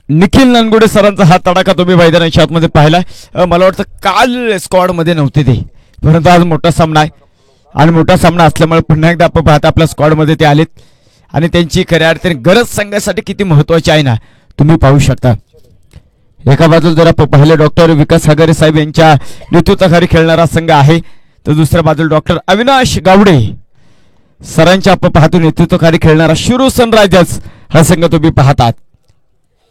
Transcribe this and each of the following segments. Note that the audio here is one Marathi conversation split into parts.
निखिल ननगुडे सरांचा हा तडाखा तुम्ही मैदानाच्या आतमध्ये पाहिलाय. मला वाटतं काल स्क्वॉड मध्ये नव्हते ते, परंतु आज मोठा सामना आहे आणि मोठा सामना असल्यामुळे पुन्हा एकदा आपण पाहता आपल्या स्क्वॉड मध्ये ते आलेत आणि त्यांची खऱ्या अर्थाने गरज संघासाठी किती महत्वाची आहे ना तुम्ही पाहू शकता. एका बाजूला जर आपण पाहिलं डॉक्टर विकास हगारे साहेब यांच्या नेतृत्वाखाली खेळणारा संघ आहे, तर दुसऱ्या बाजूला डॉक्टर अविनाश गावडे सरांच्या आपण पाहतो नेतृत्वाखाली खेळणारा शिरू सनरायझर्स हा संघ तुम्ही पाहतात.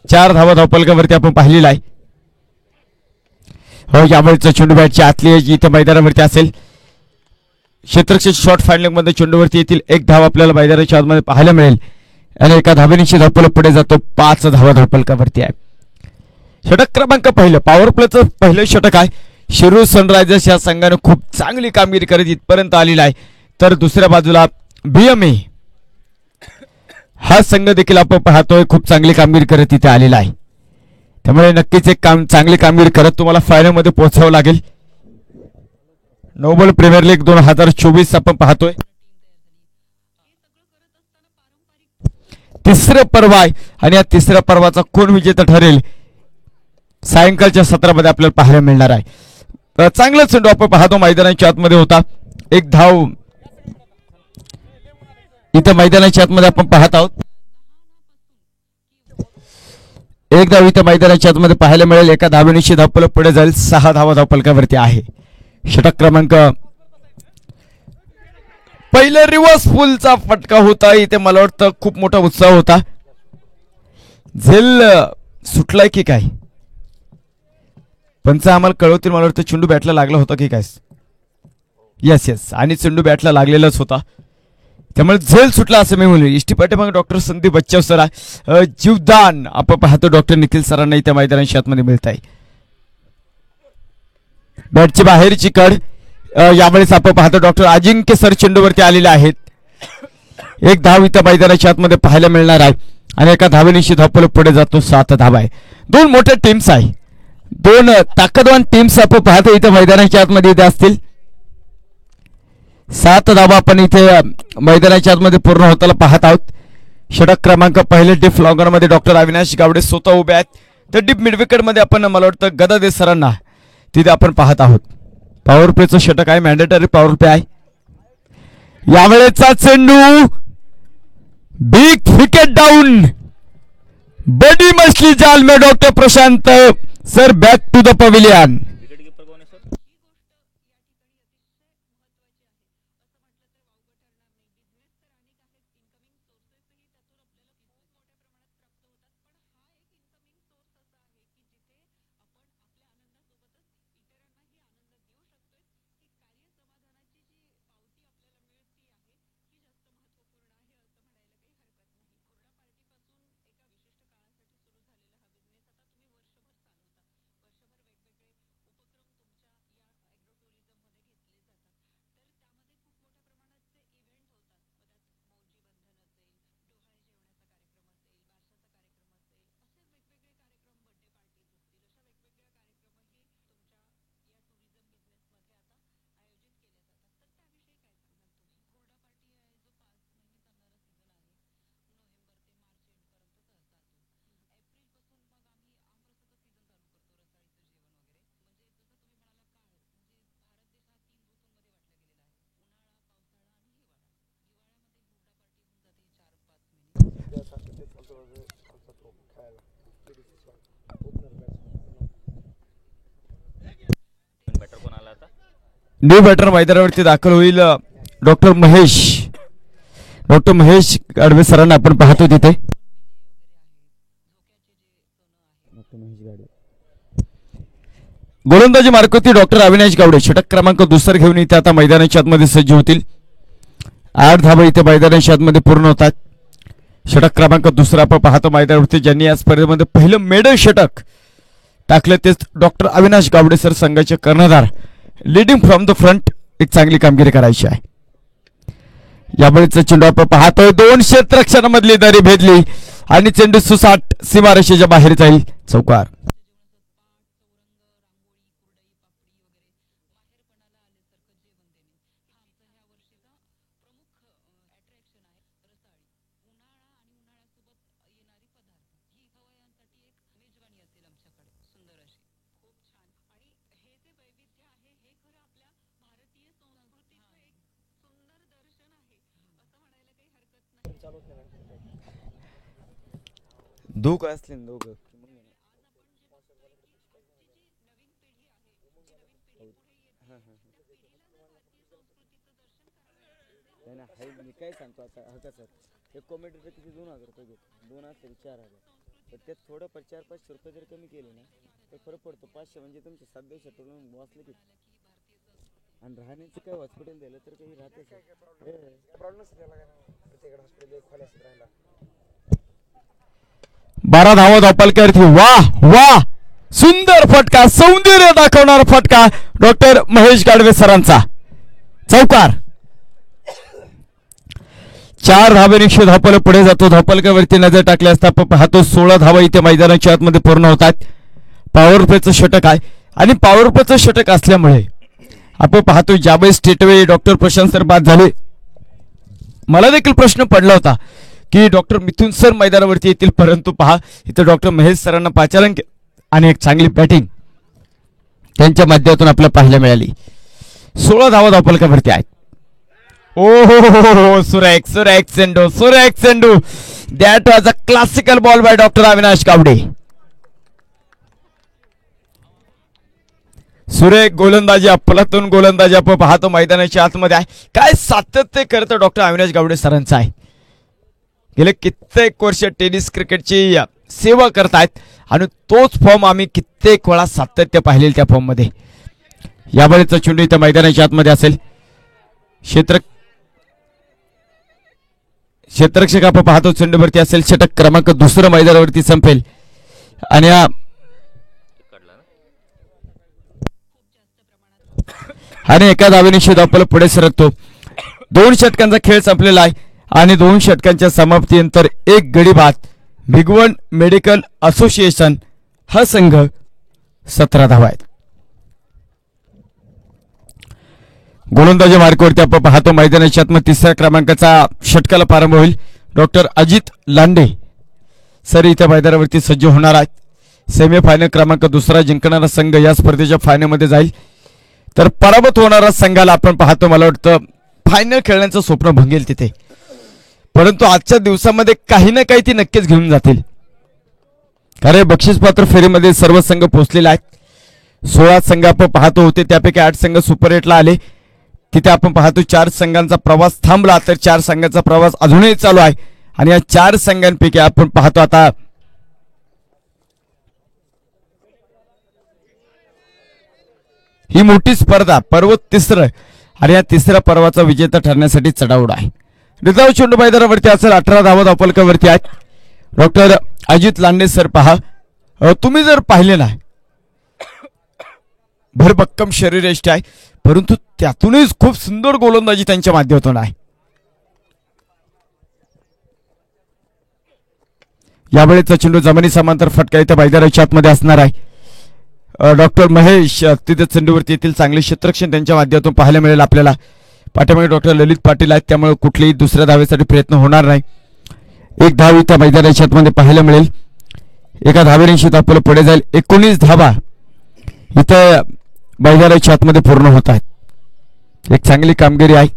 4 धावा धावपलकावरती आपण पाहिलेला आहे. हो, यावेळेचा चेंडू बॅटची आतली इथं मैदानावरती असेल. क्षेत्ररक्षक शॉर्ट फायनलिंग मध्ये चेंडूवरती येतील. 1 धाव आपल्याला मैदानाच्या आतमध्ये पाहायला मिळेल आणि एका धावेनिशी धावपलक पुढे जातो. 5 धावा धावपलकावरती आहे. षटक क्रमांक पहिलं पॉवर प्लेचं पहिलं षटक आहे. शिरूर सनरायझर्स या संघाने खूप चांगली कामगिरी करत इथपर्यंत आलेला आहे. तर दुसऱ्या बाजूला बीएमए हा संघ देखील आपण पाहतोय खूप चांगली कामगिरी करत इथे आलेला आहे. त्यामुळे नक्कीच एक चांगली कामगिरी करत तुम्हाला फायनल मध्ये पोहोचावं लागेल. नोबल प्रीमियर लीग 2024 आपण पाहतोय. तिसरं पर्व आहे आणि या तिसऱ्या पर्वाचा कोण विजेता ठरेल सायंकाळच्या सत्रामध्ये आपल्याला पाहायला मिळणार आहे. चांगला चेंडू आपण पाहतो मैदानाच्या आतमध्ये होता. 1 धाव इथं मैदानाच्या आतमध्ये आपण पाहत आहोत. 1 धाव इथं मैदानाच्या आतमध्ये पाहायला मिळेल. एका धावेनिशी धावपलक पुढे जाईल. 6 धावा धावपलकावरती आहे. षटक क्रमांक पहिलं रिव्हर्स पुलचा फटका होता. इथे मला वाटतं खूप मोठा उत्साह होता. झेल सुटलाय की काय पंच आम्हाला कळवतील. मला वाटतं चेंडू बॅटला लागला होता की काय. येस आणि चेंडू बॅटला लागलेलाच होता, त्यामुळे झेल सुटला असं मी म्हणलो. इष्टी पाठीमागे डॉक्टर संदीप बच्चाव सर जीवदान आपण पाहतो डॉक्टर निखिल सरांना इथे मैदानाच्या आतमध्ये मिळत आहे. बॅटची बाहेरची कड यावेळेस आपण पाहतो डॉक्टर अजिंक्य सर चेंडूवरती आलेले आहेत. 1 धाव इथं मैदानाच्या आतमध्ये पाहायला मिळणार आहे आणि एका धावेनिशी धावपलक पुढे जातो. 7 धावा आहे. 2 मोठ्या टीम्स आहे. 2 ताकदवान टीम्स आपण पाहतो इथं मैदानाच्या आतमध्ये इथे असतील. 7 धावा आपण इथे मैदानाच्या आतमध्ये पूर्ण होताना पाहत आहोत. षटक क्रमांक पहिले डीप लॉंगर मध्ये डॉक्टर अविनाश गावडे स्वतः उभे आहेत. तर डीप मिडविकेट मध्ये आपण मला वाटतं गदादे सरांना तिथे आपण पाहत आहोत. पॉवर प्लेचं षटक आहे. मॅन्डेटरी पॉवर प्ले आहे. यावेळेचा चेंडू बिग विकेट डाऊन बडी मछली जाल में doctor Prashant sir back to the pavilion. New batter मैदानावरती दाखल होईल डॉक्टर महेश गाडवे सरांना आपण पाहतो तिथे. गोलंदाजी मार्कवरती डॉक्टर अविनाश गावडे षटक क्रमांक 2 घेऊन इथे आता मैदानाच्या आतमध्ये सज्ज होतील. 8 धावा इथे मैदानाच्या आतमध्ये पूर्ण होतात. षटक क्रमांक 2 आपण पाहतो मैदानावरती ज्यांनी या स्पर्धेमध्ये पहिलं मेडल षटक टाकलं तेच डॉक्टर अविनाश गावडे सर संघाचे कर्णधार. लीडिंग फ्रॉम द फ्रंट एक चांगली कामगिरी करायची आहे. यावेळेचा चेंडू आपण पाहतोय 2 क्षेत्ररक्षणामधली दरी भेदली आणि चेंडू सुसाट सीमारेषेच्या बाहेर जाईल. चौकार. दोघं असले ना दोघं. मी काय सांगतो आता हका सर, एक कॉमेंटेटर किती 2,000 रुपये घेतो, 2 असतील 4,000, तर त्यात थोडंफार 400-500 रुपये जर कमी केले ना तर फरक पडतो. 500 म्हणजे तुमचे 700 टोलून वाचले की. आणि राहण्याचं काय हॉस्पिटल दिलं तर काही राहते सर. 12 धावा धावपालकरती. वाह वाह, सुंदर फटका, सौंदर्य दाखवणारा फटका डॉक्टर महेश गाडवे सरांचा. चौकार. 4 धावेनिशी धावपल पुढे जातो. धावपलकावरती नजर टाकली असता पाहतो 16 धावा इथे मैदानाच्या आतमध्ये पूर्ण होतात. पॉवर प्लेचं षटक आहे आणि पॉवर प्लेचं षटक असल्यामुळे आपण पाहतो ज्यावेळेस स्टेटवे डॉक्टर प्रशांत सर बाद झाले, मला देखील प्रश्न पडला होता की डॉक्टर मिथुन सर मैदानावरती येतील, परंतु पहा इथे डॉक्टर महेश सरांना 5 अंक आणि एक चांगली बॅटिंग त्यांच्या माध्यमातून आपल्याला पाहायला मिळाली. 16 धावा धावपलकावरती आहेत. ओ हो, सुरेख सुरेख चेंडू, सुरेख चेंडू. That was a classical ball by doctor Avinash Gawade. सुरेख गोलंदाजी, अफलातून गोलंदाजी आपण पाहतो मैदानाच्या आतमध्ये आहे. काय सातत्य करतं डॉक्टर अविनाश गावडे सरांचं आहे. गेले कित्येक वर्ष टेनिस क्रिकेटची सेवा करतायत आणि तोच फॉर्म आम्ही कित्येक वेळा सातत्य पाहिलेलं त्या फॉर्म मध्ये. यावेळेचा चेंडू इथं मैदानाच्या आतमध्ये असेल. क्षेत्ररक्षक आपण पाहतो चेंडूवरती असेल. षटक क्रमांक 2 मैदानावरती संपेल आणि एका धावेनिशी धावपल पुढे सरकतो. 2 षटकांचा खेळ संपलेला आहे आणि 2 षटकांच्या समाप्तीनंतर एक गडी बाद. भिगवण मेडिकल असोसिएशन हा संघ 17 धावा आहेत. गोलंदाजी मार्गावरती आपण पाहतो मैदानाच्या आतमध्ये 3ऱ्या क्रमांकाचा षटकाला प्रारंभ होईल. डॉक्टर अजित लांडे सर इथे मैदानावरती सज्ज होणार आहेत. सेमीफायनल क्रमांक 2 जिंकणारा संघ या स्पर्धेच्या फायनलमध्ये जाईल, तर पराभूत होणारा संघाला आपण पाहतो मला वाटतं फायनल खेळण्याचं स्वप्न भंगेल तिथे. परंतु आजच्या दिवसामध्ये काही ना काही ती नक्कीच घेऊन जातील, कारण बक्षीसपात्र फेरीमध्ये सर्व संघ पोहोचलेले आहेत. 16 संघ आपण पाहतो होते, त्यापैकी 8 संघ सुपर 8 ला आले. तिथे आपण पाहतो 4 संघांचा प्रवास थांबला, तर 4 संघांचा प्रवास अजूनही चालू आहे. आणि या 4 संघांपैकी आपण पाहतो आता ही मोठी स्पर्धा, पर्व 3रं, आणि या 3ऱ्या पर्वाचा विजेता ठरण्यासाठी चढाओढ आहे. रिझर्व चेंडू मैदानावरती असेल. 18 धावा धावपलकावरती आहेत. डॉक्टर अजित लांडे सर पहा, तुम्ही जर पाहिले ना भरभक्कम शरीरयष्टी आहे, परंतु त्यातूनच खूप सुंदर गोलंदाजी त्यांच्या माध्यमातून आहे. यावेळेचा चेंडू जमिनी समांतर फटका इथे मैदानाच्या आतमध्ये असणार आहे. डॉक्टर महेश तिथे चेंडूवरती येतील. चांगले क्षेत्ररक्षण त्यांच्या माध्यमातून पाहायला मिळेल आपल्याला. पाठीमागे डॉक्टर ललित पाटील आहेत, त्यामुळे कुठलेही दुसऱ्या धावेसाठी प्रयत्न होणार नाही. एक धाव इथं मैदानाच्या आतमध्ये पाहायला मिळेल. एका धावेनिशी आपल्याला पुढे जाईल. 19 धावा इथं मैदानाच्या आतमध्ये पूर्ण होत आहेत. एक चांगली कामगिरी आहे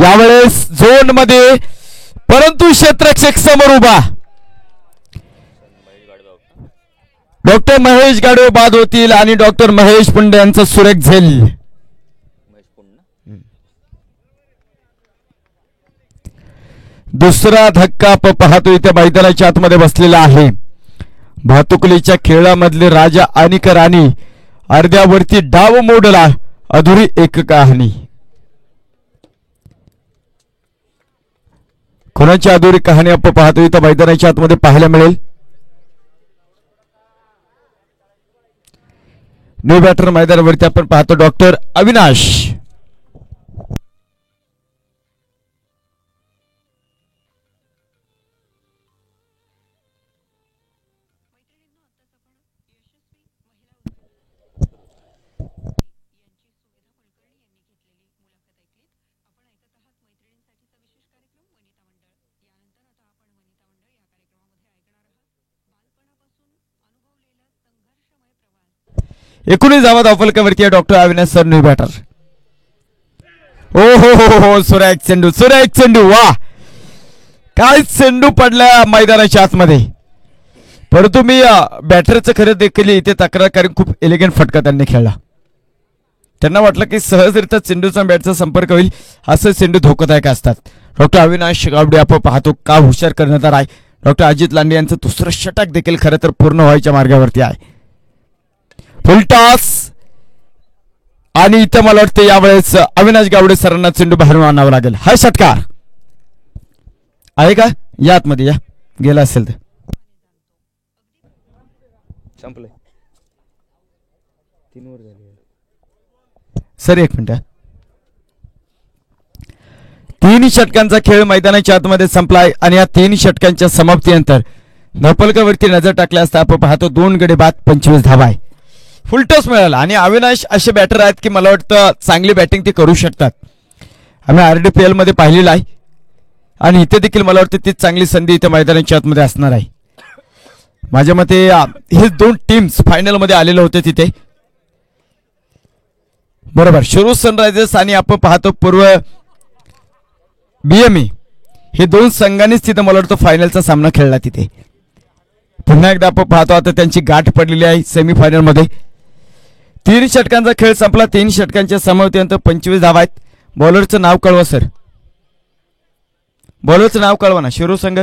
यावेळेस झोन मध्ये, परंतु क्षेत्ररक्षक समोर उभा. डॉक्टर महेश गाडवे बाद होतील आणि डॉक्टर महेश पुंडे यांचं सुरेख झेल. दुसरा धक्का आपण पाहतो इथे मैदानाच्या आतमध्ये बसलेला आहे. भातुकलीच्या खेळामधले राजा आणि राणी अर्ध्यावरती डाव मोडला, अधुरी एक कहाणी. कोणाची अधुरी कहाणी आपण पाहतो इथं मैदानाच्या आतमध्ये पाहायला मिळेल. न्यू बॅटर मैदानावरती आपण पाहतो डॉक्टर अविनाश. एकोणीस धावा धावपलकावरती doctor Avinash sir new batter. ओ हो हो हो, सुरेख चेंडू, सुरेख चेंडू. वाह, काय चेंडू पडला मैदानाच्या आतमध्ये, परंतु मी बॅटरचं खरं देखील इथे तक्रार करून खूप एलिगंट फटका त्यांनी खेळला. त्यांना वाटलं की सहजरित्या चेंडूचा बॅटचा संपर्क होईल, असं चेंडू धोकादायक असतात. डॉक्टर अविनाश गावडे आपण पाहतो का हुशार करण्यात आहे. डॉक्टर अजित लांडे यांचं दुसरं षटक देखील खरं तर पूर्ण व्हायच्या मार्गावरती आहे. फुलटॉस आणि इथं मला वाटतं यावेळेस अविनाश गावडे सरांना चेंडू बाहेरून आणावा लागेल. हा षटकार आहे का, या आतमध्ये या, गेला असेल तर संपलंय. 3 वर झाले सर, 1 मिनिट. 3 षटकांचा खेळ मैदानाच्या आतमध्ये संपलाय आणि या 3 षटकांच्या समाप्तीनंतर धपलकावरती नजर टाकल्या असता आपण पाहतो 2 गडी बाद 25 धावा आहे. फुलटॉस मिळाला आणि अविनाश असे बॅटर आहेत की मला वाटतं चांगली बॅटिंग ते करू शकतात. आम्ही RDPL मध्ये पाहिलेलं आहे आणि इथे देखील मला वाटतं ती चांगली संधी इथे मैदानाच्या आतमध्ये असणार आहे. माझ्या मते हे 2 टीम्स फायनल मध्ये आलेले होते तिथे, बरोबर. शिरोळ सनरायझर्स आणि आपण पाहतो पूर्व BME हे 2 संघांनीच तिथे मला वाटतं फायनलचा सामना खेळला तिथे. पुन्हा एकदा आपण पाहतो आता त्यांची गाठ पडलेली आहे सेमीफायनल मध्ये. 3 षटकांचा खेळ संपला. 3 षटकांच्या समाप्तीनंतर 25 धावा आहेत. बॉलरचं नाव कळवा सर, बॉलरचं नाव कळवा ना. शिरोळ संघ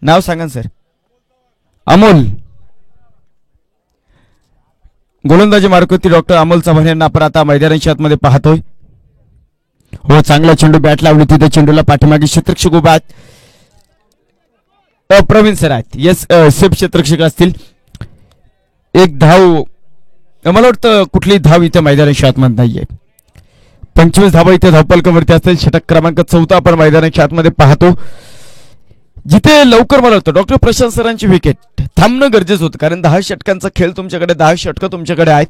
नाव सांगा सर. अमोल. गोलंदाजी मार्कवरती डॉक्टर अमोल चव्हाण यांना आपण आता मैदानाच्या आतमध्ये पाहतोय. हो, चांगला चेंडू बॅट लावली तिथे, चेंडूला पाठीमागे क्षेत्ररक्षक उभा आहेत. प्रवीण सर आहेत, येस सेफ क्षेत्ररक्षक असतील. 1 धाव, मला वाटतं कुठली धाव इथे मैदानाच्या आतमध्ये नाहीये. 25 धावा इथे धावपलकावरती असतील. षटक क्रमांक 4 आपण मैदानाच्या आतमध्ये पाहतो, जिथे लवकर मला वाटतं डॉक्टर प्रशांत सरांची विकेट थांबणं गरजेचं होतं, कारण 10 षटकांचा खेळ तुमच्याकडे, 10 षटकं तुमच्याकडे आहेत.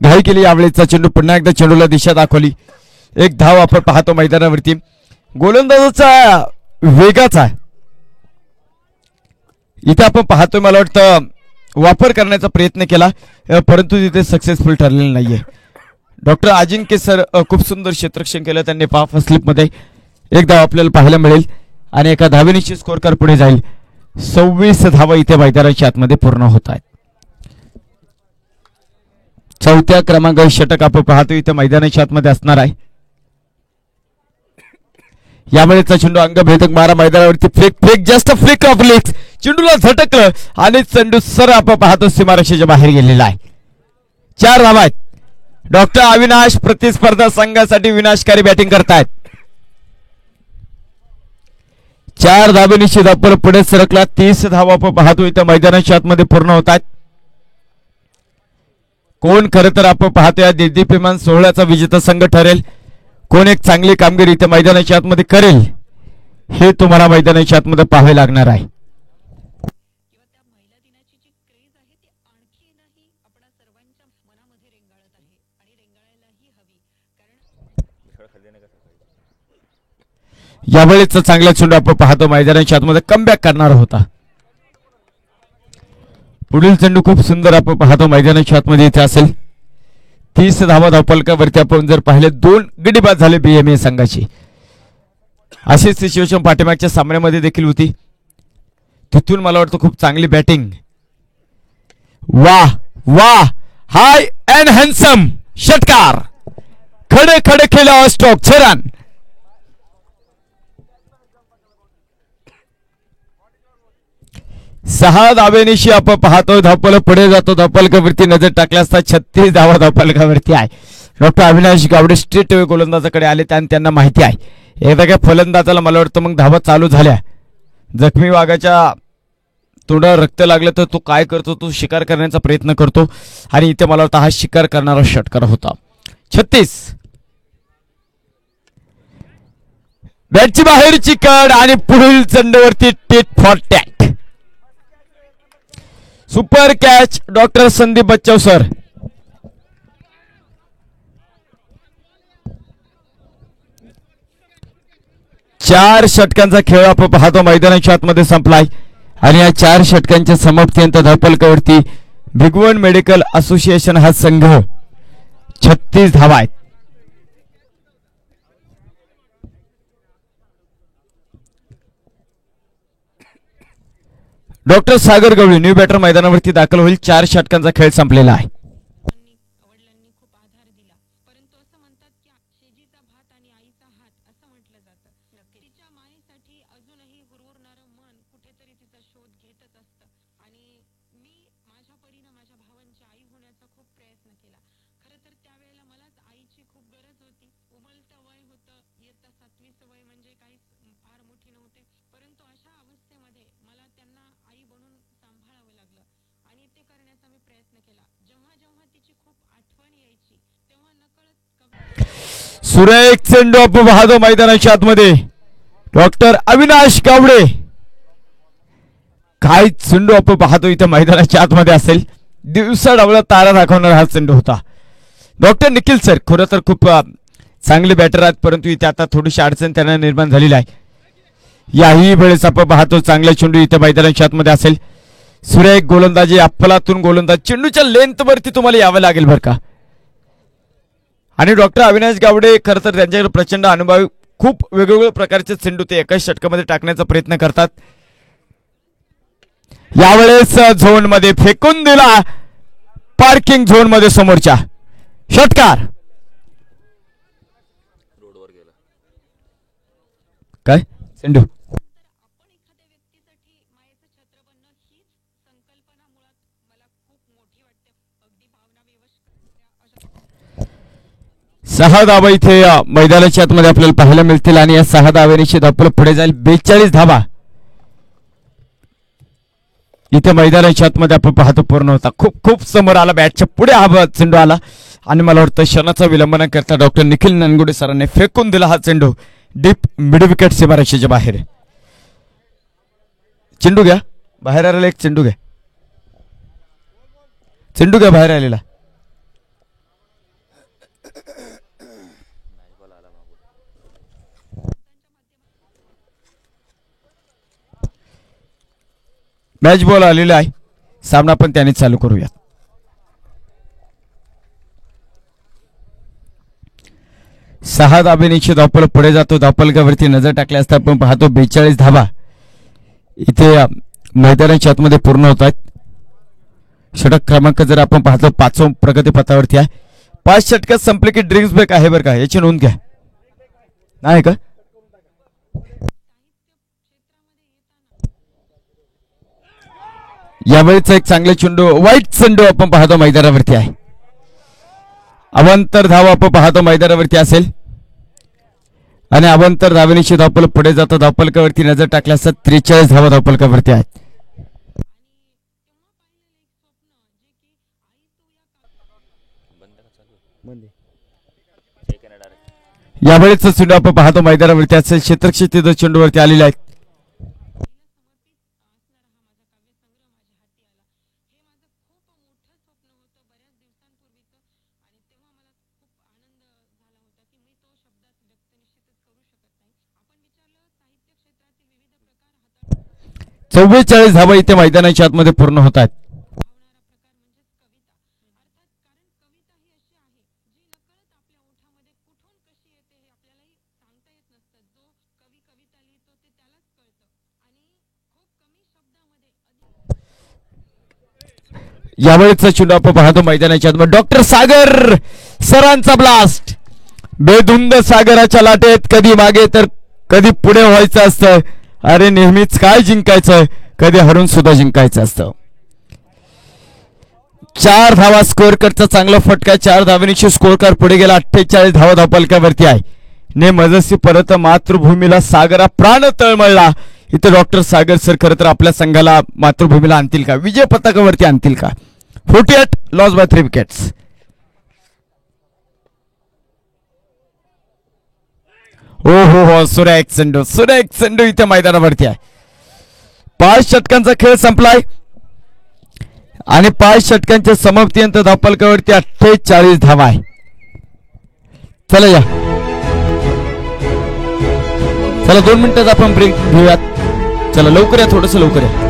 घाई केली यावेळेचा चेंडू, पुन्हा एकदा चेंडूला दिशा दाखवली. 1 धाव आपण पाहतो मैदानावरती. गोलंदाजाचा वेगाचा इथे आपण पाहतोय मला वाटतं वापर करण्याचा प्रयत्न केला, परंतु तिथे सक्सेसफुल ठरलेलं नाहीये. डॉक्टर अजिंक्य सर खूप सुंदर क्षेत्ररक्षण केलं त्यांनी. पाफ स्लिप मध्ये 1 धाव आपल्याला पाहायला मिळेल आणि एका धावेनिशी स्कोर कार पुढे जाईल. 26 धावा इथे मैदानाच्या आतमध्ये पूर्ण होत आहेत. 4थ्या क्रमांकाचे षटक आपण पाहतो इथे मैदानाच्या आतमध्ये असणार आहे. यावेळेचा चेंडू अंगभेदक मारा मैदानावरती, flick just flick off legs, चेंडूला झटकलं आणि चेंडू सर आपण पाहतो सीमारेषेच्या बाहेर गेलेला आहे. 4 धावा आहेत. डॉक्टर अविनाश प्रतिस्पर्धा संघासाठी विनाशकारी बॅटिंग करतायत. 4 धावेनिशी धापल पुढे सरकला. 30 धावा आपण पाहतो इथं मैदानाच्या आतमध्ये पूर्ण होत आहेत. कोण खरं तर आपण पाहतो या देदीप्यमान सोहळ्याचा विजेता संघ ठरेल, कोण एक चांगली कामगिरी इथे मैदानाच्या आतमध्ये करेल, हे तुम्हाला मैदानाच्या आतमध्ये पाहावे लागणार आहे. यावेळेचा चांगला चेंडू आपण पाहतो मैदानाच्या आतमध्ये कमबॅक करणार होता. पुढील चेंडू खूप सुंदर आपण पाहतो मैदानाच्या आतमध्ये इथे असेल. 30 धावा धावपलकावरती आपण जर पाहिले 2 गडी बाद झाले BME संघाची. अशीच सिच्युएशन पाठीमागच्या सामन्यामध्ये देखील होती. तिथून मला वाटतं खूप चांगली बॅटिंग. वाह वाह, हाय अँड हॅन्डसम षटकार, खडे खडे खेळला स्ट्रोक 6 रन. सहा धावेनिशी आपण पाहतोय धावपल पुढे जातो. धावपलकावरती नजर टाकल्या असता 36 धावा धावपलकावरती आहे. Doctor Avinash Gawade straight way गोलंदाजाकडे आले आणि त्यांना माहिती आहे एकदा काय फलंदाजाला मला वाटतं मग धावा चालू झाल्या. जखमी वाघाच्या तोंडावर रक्त लागलं तर तो काय करतो, तो शिकार करण्याचा प्रयत्न करतो आणि इथे मला वाटतं हा शिकार करणारा षटकार होता. 36 बॅटची बाहेरची कड आणि पुढील चेंडूवरती tit for tat. Super catch doctor Sandeep Bachhav sir. चार षटकांचा खेळ आपण पाहतो मैदानाच्या आतमध्ये संपलाय आणि या 4 षटकांच्या समाप्तीनंतर धावपलकावरती भिगवण मेडिकल असोसिएशन हा संघ 36 धावा आहेत. डॉक्टर सागर गवळी न्यू बॅटर मैदानावरती दाखल होईल. 4 षटकांचा खेळ संपलेला आहे. सुरेख चेंडू आपण पाहतो मैदानाच्या आतमध्ये. डॉक्टर अविनाश गावडे काय चेंडू आपण पाहतो इथं मैदानाच्या आतमध्ये असेल. दिवसा डावला तारा दाखवणारा हा चेंडू होता. डॉक्टर निखिल सर खरं तर खूप चांगले बॅटर आहेत, परंतु इथे आता थोडीशी अडचण त्यांना निर्माण झालेली आहे. याही वेळेस आपण पाहतो चांगला चेंडू इथे मैदानाच्या आतमध्ये असेल. सुरेख गोलंदाजी अफलातून गोलंदाज. चेंडूच्या लेंथ वरती तुम्हाला यावं लागेल बरं का. आणि डॉक्टर अविनाश गावडे खरं तर त्यांच्याकडे प्रचंड अनुभव, खूप वेगवेगळ्या प्रकारचे चेंडू ते एकाच षटकामध्ये टाकण्याचा प्रयत्न करतात. यावेळेस झोन मध्ये फेकून दिला, पार्किंग झोन मध्ये समोरच्या. षटकार काय चेंडू सहा धावा इथे मैदानाच्या आतमध्ये आपल्याला पाहायला मिळतील आणि या 6 धाव्यांची धावपळ पुढे जाईल. 42 धावा इथे मैदानाच्या आतमध्ये आपण पाहतो पूर्ण होता. खूप खूप समोर आला, बॅटच्या पुढे हा चेंडू आला आणि मला वाटतं क्षणाचा विलंब न करता डॉक्टर निखिल ननगुडे सरांनी फेकून दिला हा चेंडू डीप मिड विकेट सीमारेषेच्या बाहेर. चेंडू घ्या बाहेर आलेला, एक चेंडू घ्या, चेंडू घ्या बाहेर आलेला. मॅच बॉल आलेला आहे. सामना पण त्याने चालू करूया. सहा धाब्यानिश्चित धावपळ पुढे जातो. धावपलकावरती नजर टाकली असता आपण पाहतो 42 धावा इथे मैदानाच्या आतमध्ये पूर्ण होत आहेत. षटक क्रमांक जर आपण पाहतो 5व्या प्रगतीपथावरती आहे. 5 षटकात संपले की ड्रिंक्स ब्रेक आहे बरं का, याची नोंद घ्या. नाही का यावेळीचा एक चांगले चेंडू, वाईट चेंडू आपण पाहतो मैदानावरती आहे. अवांतर धावा आपण पाहतो मैदानावरती असेल आणि अवांतर धावेनिशी धावपल पुढे जातो. धावपलकावरती नजर टाकल्यास 43 धावा धावपलकावरती आहेत. यावेळीचा चेंडू आपण पाहतो मैदानावरती असेल. क्षेत्रक्षेत्र चेंडूवरती आलेले आहेत. चव्वेचाळीस धावा इथे मैदानाच्या आतमध्ये पूर्ण होत आहेत. यावेळेचा चेंडू आपण पाहतो मैदानाच्या आतमध्ये. डॉक्टर सागर सरांचा ब्लास्ट. बेधुंद सागराच्या लाटेत कधी मागे तर कधी पुढे व्हायचं असतं. अरे नेहमीच काय जिंकायचं, कधी हरून सुद्धा जिंकायचं असतं. 4 धावा स्कोअर करता चांगला फटका. 4 धावांची स्कोअर कार पुढे गेला. 48 धावा धावपलकावरती आहे. ने मजसी परत मातृभूमीला सागरा प्राण तळमळला. इथे डॉक्टर सागर सर खरं तर आपल्या संघाला मातृभूमीला आणतील का, विजय पताकावरती आणतील का. 48 लॉस बाय 3 विकेट्स. हो हो हो सुरेख चेंडू, सुरेख चेंडू इथे मैदानावरती आहे. 5 षटकांचा खेळ संपलाय आणि 5 षटकांच्या समाप्तीनंतर धावपलकावरती 48 धावा आहे. चला या, चला 2 मिनिटात आपण ब्रेक घेऊयात. चला लवकर या, थोडस लवकर या.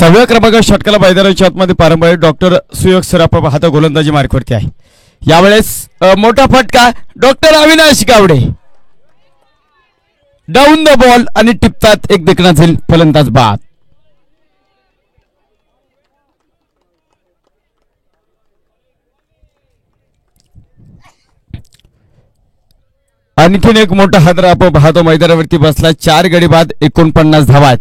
6व्या क्रमांकाच्या षटकाला मैदानाच्या आतमध्ये पारंपरिक डॉक्टर सुयोग सर आपण पाहता गोलंदाजी मार्कवरती आहे. यावेळेस मोठा फटका doctor Avinash Gawade down the ball आणि टिपतात एक देखण्यातील फलंदाज बाद. आणखीन एक मोठा हादरा आपण पाहतो मैदानावरती बसला. 4 गडी बाद 49 धावा.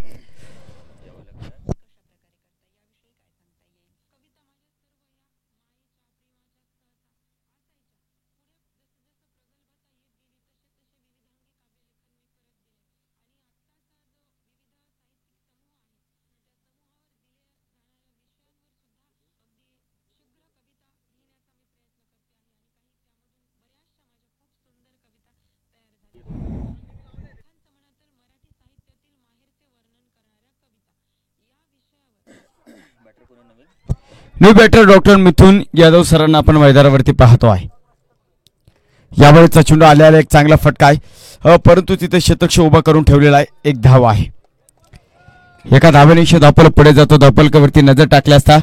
न्यू बॅटर डॉक्टर मिथुन यादव सरांना आपण मैदानावरती पाहतो आहे. यावेळेचा चेंडू आलेला एक चांगला फटका आहे, परंतु तिथे शतक उभा करून ठेवलेला आहे. एक धाव आहे. एका धावेने धापल पुढे जातो. धापलकावरती नजर टाकल्या असता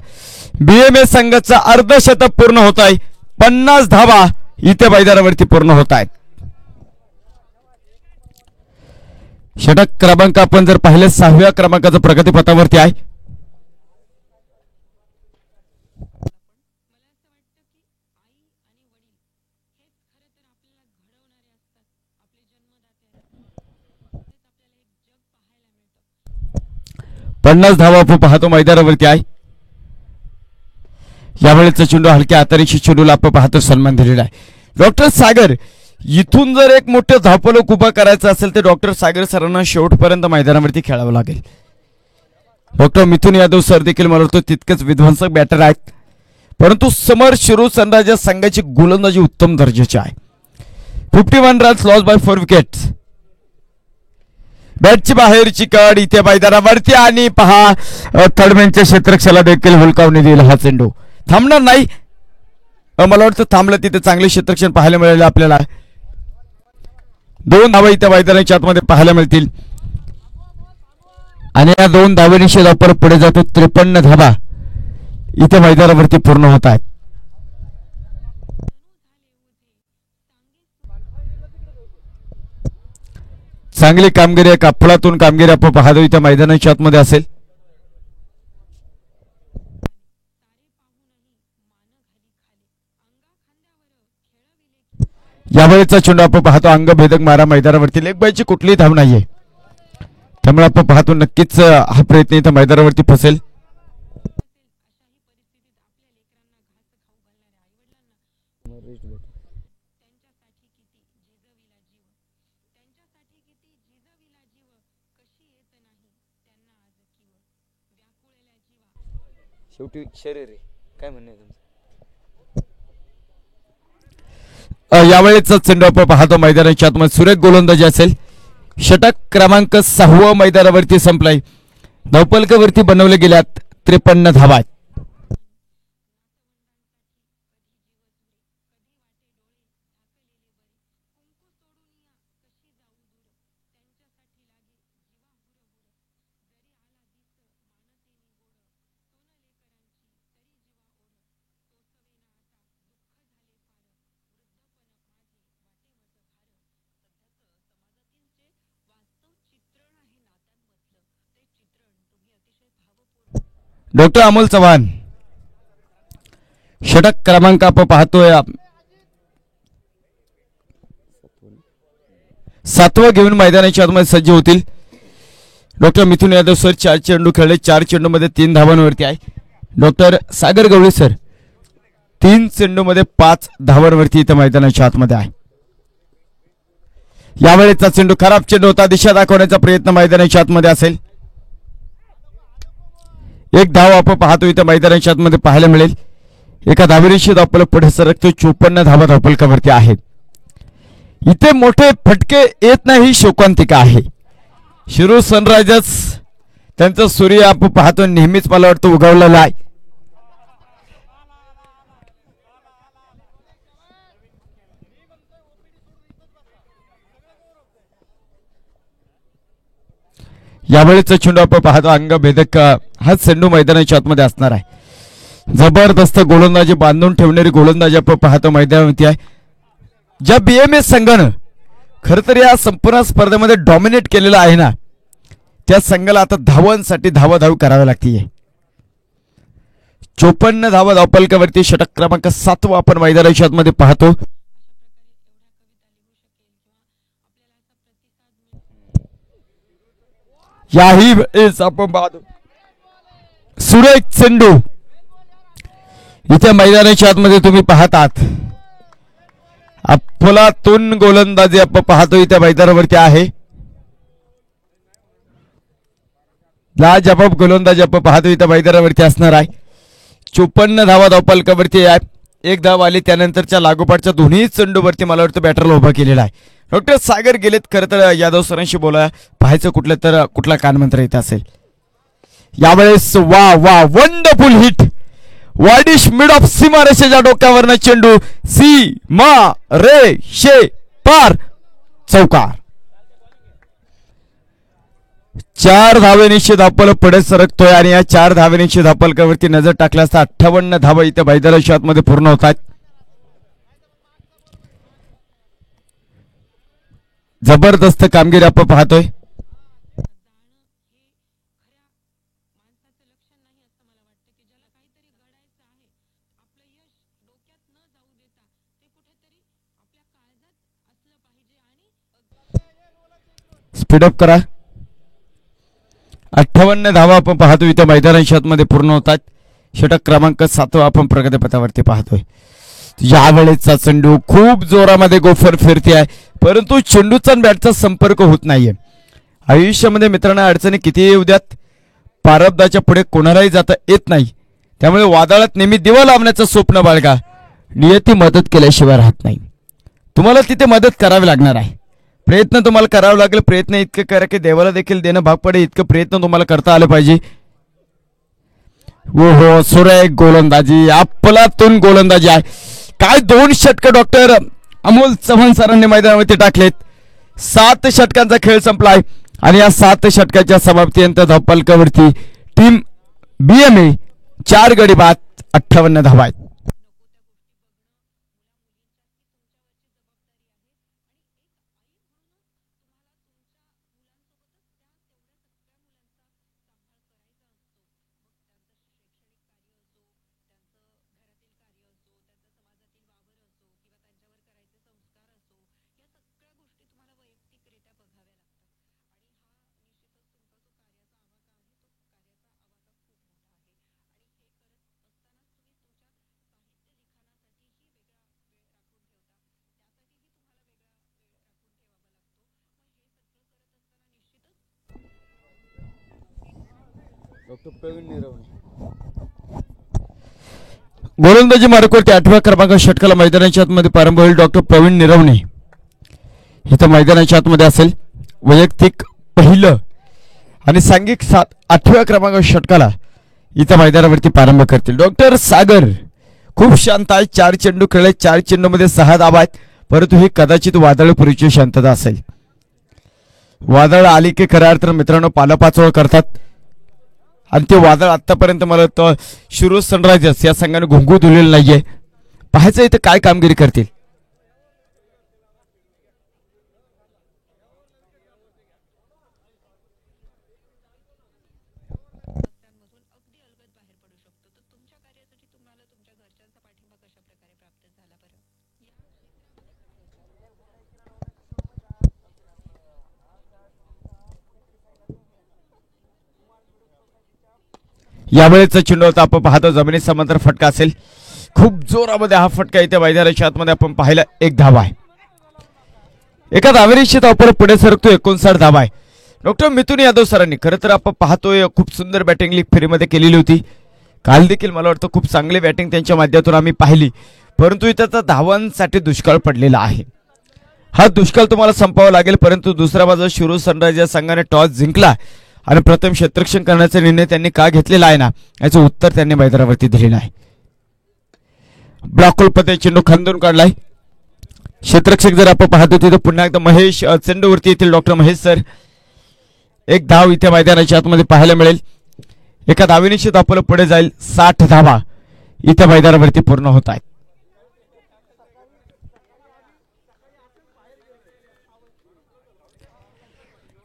बीएमएस संघाचा अर्धशतक पूर्ण होत आहे. 50 धावा इथे मैदानावरती पूर्ण होत आहेत. षटक क्रमांक आपण जर पाहिले 6व्या क्रमांकाचा प्रगतीपथावरती आहे. पन्नास धावा आपण पाहतो मैदानावरती आहे. यावेळेचा चेंडू हलक्या हाताने चेंडूला आपण पाहतो सन्मान दिलेला आहे. डॉक्टर सागर इथून जर एक मोठे धावफलक उभा करायचं असेल तर डॉक्टर सागर सरांना शेवटपर्यंत मैदानावरती खेळावं लागेल. डॉक्टर मिथुन यादव सर देखील मला वाटतं तितकेच विध्वंसक बॅटर आहेत, परंतु समर शिरूर सनरायझर्स संघाची गोलंदाजी उत्तम दर्जाची आहे. 51 रन्स लॉस बाय 4 विकेट्स. बॅटची बाहेरची कड इथे मैदानावरती आणि पहा थर्डमॅनच्या क्षेत्ररक्षकाला देखील हुलकावणी दिला. हा चेंडू थांबणार नाही. मला वाटतं थांबलं तिथे चांगले क्षेत्ररक्षण पाहायला मिळाले आपल्याला. 2 धावा इथे मैदानाच्या आतमध्ये पाहायला मिळतील आणि या 2 धावेनिशी धाव पुढे जातो. 53 धावा इथे मैदानावरती पूर्ण होत आहेत. चांगली कामगिरी आहे. अफलातून कामगिरी आपण पाहतो इथे मैदानाच्या आतमध्ये असेल. यावेळेचा चेंडू आपण पाहतो अंगभेदक मारा मैदानावरती. लेग बायची कुठलीही धाव नाहीये, त्यामुळे आपण पाहतो नक्कीच हा प्रयत्न इथं मैदानावरती फसेल. शेवटी शरीर आहे काय म्हणणे तुमचं. यावेळेचा चेंडू आपण पाहतो मैदानाच्या आतमध्ये सुरेख गोलंदाजी असेल. षटक क्रमांक 6 मैदानावरती संपलाय. धावपलकावरती बनवले गेल्यात 53 धावा. डॉक्टर अमोल चव्हाण षटक क्रमांक आपण पाहतोय 7वा घेऊन मैदानाच्या आतमध्ये सज्ज होतील. डॉक्टर मिथुन यादव सर 4 चेंडू खेळले. 4 चेंडूमध्ये 3 धावांवरती आहे. डॉक्टर सागर गवळी सर 3 चेंडूमध्ये 5 धावांवरती इथं मैदानाच्या आतमध्ये आहे. यावेळेचा चेंडू खराब चेंडू होता. दिशा दाखवण्याचा प्रयत्न मैदानाच्या आतमध्ये असेल. एक धाव आपण पाहतो इथं मैदानाच्या आतमध्ये पाहायला मिळेल. एका धावेनिशी धावपलक पुढे सरकतो. 54 धावा धावपलकावरती आहेत. इथे मोठे फटके येत नाही शोकांतिका आहे. शिरूर सनरायझर्स त्यांचा सूर्य आपण पाहतो नेहमीच मला वाटतं उगवलेला आहे. यावेळेचा चेंडू आपण पाहतो अंगभेदक हा चेंडू मैदानाच्या आतमध्ये असणार आहे. जबरदस्त गोलंदाजी बांधून ठेवणारी गोलंदाजी आपण पाहतो मैदानावरती आहे. ज्या BMS संघानं खरं तर या संपूर्ण स्पर्धेमध्ये डॉमिनेट केलेलं आहे ना, त्या संघाला आता धावांसाठी धावाधावी करावी लागतीये. 54 धावा धावपलकावरती षटक क्रमांक 7 आपण मैदानाच्या आतमध्ये पाहतो. याही वेळेस आपण पाहतो सुरेख चेंडू इथे मैदानाच्या आतमध्ये तुम्ही पाहतात. अफलातून गोलंदाजी आपण पाहतो इथे मैदानावरती आहे. लाजबाब गोलंदाजी आपण पाहतो इथे मैदानावरती असणार आहे. 54 धावा धावपलकावरती आहे. एक धाव आली त्यानंतरच्या लागोपाठच्या दोन्ही चेंडूवरती मला वाटतं बॅटरला उभा केलेला आहे. डॉक्टर सागर गेलेत. खरं तर यादव सरांशी बोला पाहायचं कुठलं तर कुठला कानमंत्र येत असेल. यावेळेस वा वा वंडरफुल हिट. वाडिश मिड ऑफ सीमारेषेच्या डोक्यावरनं चेंडू सीमारेषे पार चौकार. 4 धावेनिशी धापल पुढे सरकतोय आणि या 4 धावेनिशी धापलकावरती नजर टाकल्या असता 58 धावा इथे मैदानाच्या आतमध्ये पूर्ण होतात. जबरदस्त कामगिरी आपण पाहतोय. स्पीडअप करा. 58 धावा आपण पाहतो इथं मैदानाच्या आतमध्ये पूर्ण होतात. षटक क्रमांक 7 आपण प्रगतीपथावरती पाहतोय. यावेळेचा चेंडू खूप जोरामध्ये गोफर फिरते आहे, परंतु चेंडूचा बॅटचा संपर्क होत नाहीये. आयुष्यामध्ये मित्रांनो अडचणी किती येऊ द्यात, प्रारब्धाच्या पुढे कोणालाही जाता येत नाही. त्यामुळे वादळात नेहमी दिवा लावण्याचं स्वप्न बाळगा. नियती मदत केल्याशिवाय राहत नाही. तुम्हाला तिथे मदत करावी लागणार आहे. प्रयत्न तुम्हाला करावा लागेल. प्रयत्न इतके करा की देवाला देखील देणं भाग पडे इतकं प्रयत्न तुम्हाला करता आले पाहिजे. हो सुरेख गोलंदाजी, अफलातून गोलंदाजी आहे. काय 2 षटक डॉक्टर अमोल चव्हाण सरांनी मैदानावरती टाकलेत. 7 षटकांचा खेळ संपलाय आणि या 7 षटकाच्या समाप्तीनंतर धावपलकावरती टीम BMA 4 गडी बाद 58 धावा आहेत. डॉक्टर प्रवीण निरवणे गोलंदाजी मार्कवरती 8व्या क्रमांक षटकाला मैदानाच्या आतमध्ये प्रारंभ होईल. डॉक्टर प्रवीण निरवणे इथं मैदानाच्या आतमध्ये असेल. वैयक्तिक पहिलं आणि सांघिक 8व्या क्रमांक षटकाला इथं मैदानावरती प्रारंभ करतील. डॉक्टर सागर खूप शांत आहे. 4 चेंडू खेळले. 4 चेंडूमध्ये 6 धावा आहेत, परंतु ही कदाचित वादळपुरीची शांतता असेल. वादळ आली की खऱ्या अर्थानं मित्रांनो पालापाचोळ करतात आणि ते वादळ आतापर्यंत मला वाटतं शिरोळ सनरायझर्स या संघाने घुंगू दिलेलं नाहीये. पाहायचं इथं काय कामगिरी करतील. यावेळेचा चेंडू होता आपण पाहतो जमिनी समांतर फटका असेल. खूप जोरामध्ये हा फटका इथे मैदानाच्या आतमध्ये आपण पाहिला. 1 धावा आहे. एका धावेनिशी धावपळ पुढे सरकतो. 59 धावा आहे. डॉक्टर मिथुन यादव सरांनी खरं तर आपण पाहतोय खूप सुंदर बॅटिंग लीग फेरीमध्ये केलेली होती. काल देखील मला वाटतं खूप चांगली बॅटिंग त्यांच्या माध्यमातून आम्ही पाहिली, परंतु इथं धावांसाठी दुष्काळ पडलेला आहे. हा दुष्काळ तुम्हाला संपवावा लागेल. परंतु दुसऱ्या बाजूला शिरोळ सनरायझर्स संघाने टॉस जिंकला आणि प्रथम क्षेत्ररक्षण करण्याचा निर्णय त्यांनी का घेतलेला आहे ना, याचं उत्तर त्यांनी मैदानावरती दिलेलं आहे. ब्लॉक पद्धती चेंडू खांदून काढलाय. क्षेत्ररक्षक जर आपण पाहतो तिथे पुन्हा एकदा महेश चेंडूवरती येतील. डॉक्टर महेश सर एक धाव इथे मैदानाच्या आतमध्ये पाहायला मिळेल. एका धावेनिश्चित आपलं पुढे जाईल. 60 धावा इथे मैदानावरती पूर्ण होत आहेत.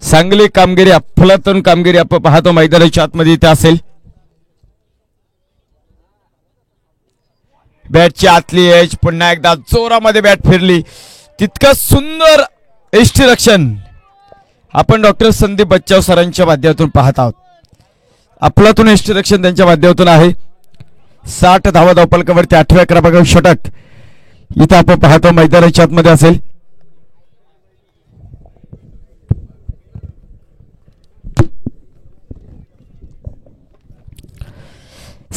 चांगली कामगिरी, अफलातून कामगिरी आपण पाहतो मैदानाच्या आतमध्ये इथे असेल. बॅटची आतली एज पुन्हा एकदा जोरामध्ये बॅट फिरली. तितकं सुंदर यष्टीरक्षण आपण डॉक्टर संदीप बच्चाव सरांच्या माध्यमातून पाहत आहोत. अफलातून यष्टीरक्षण त्यांच्या माध्यमातून आहे. 60 धावा धावफलकावरती 8व्या क्रमांकावर षटक इथं आपण पाहतो मैदानाच्या आतमध्ये असेल.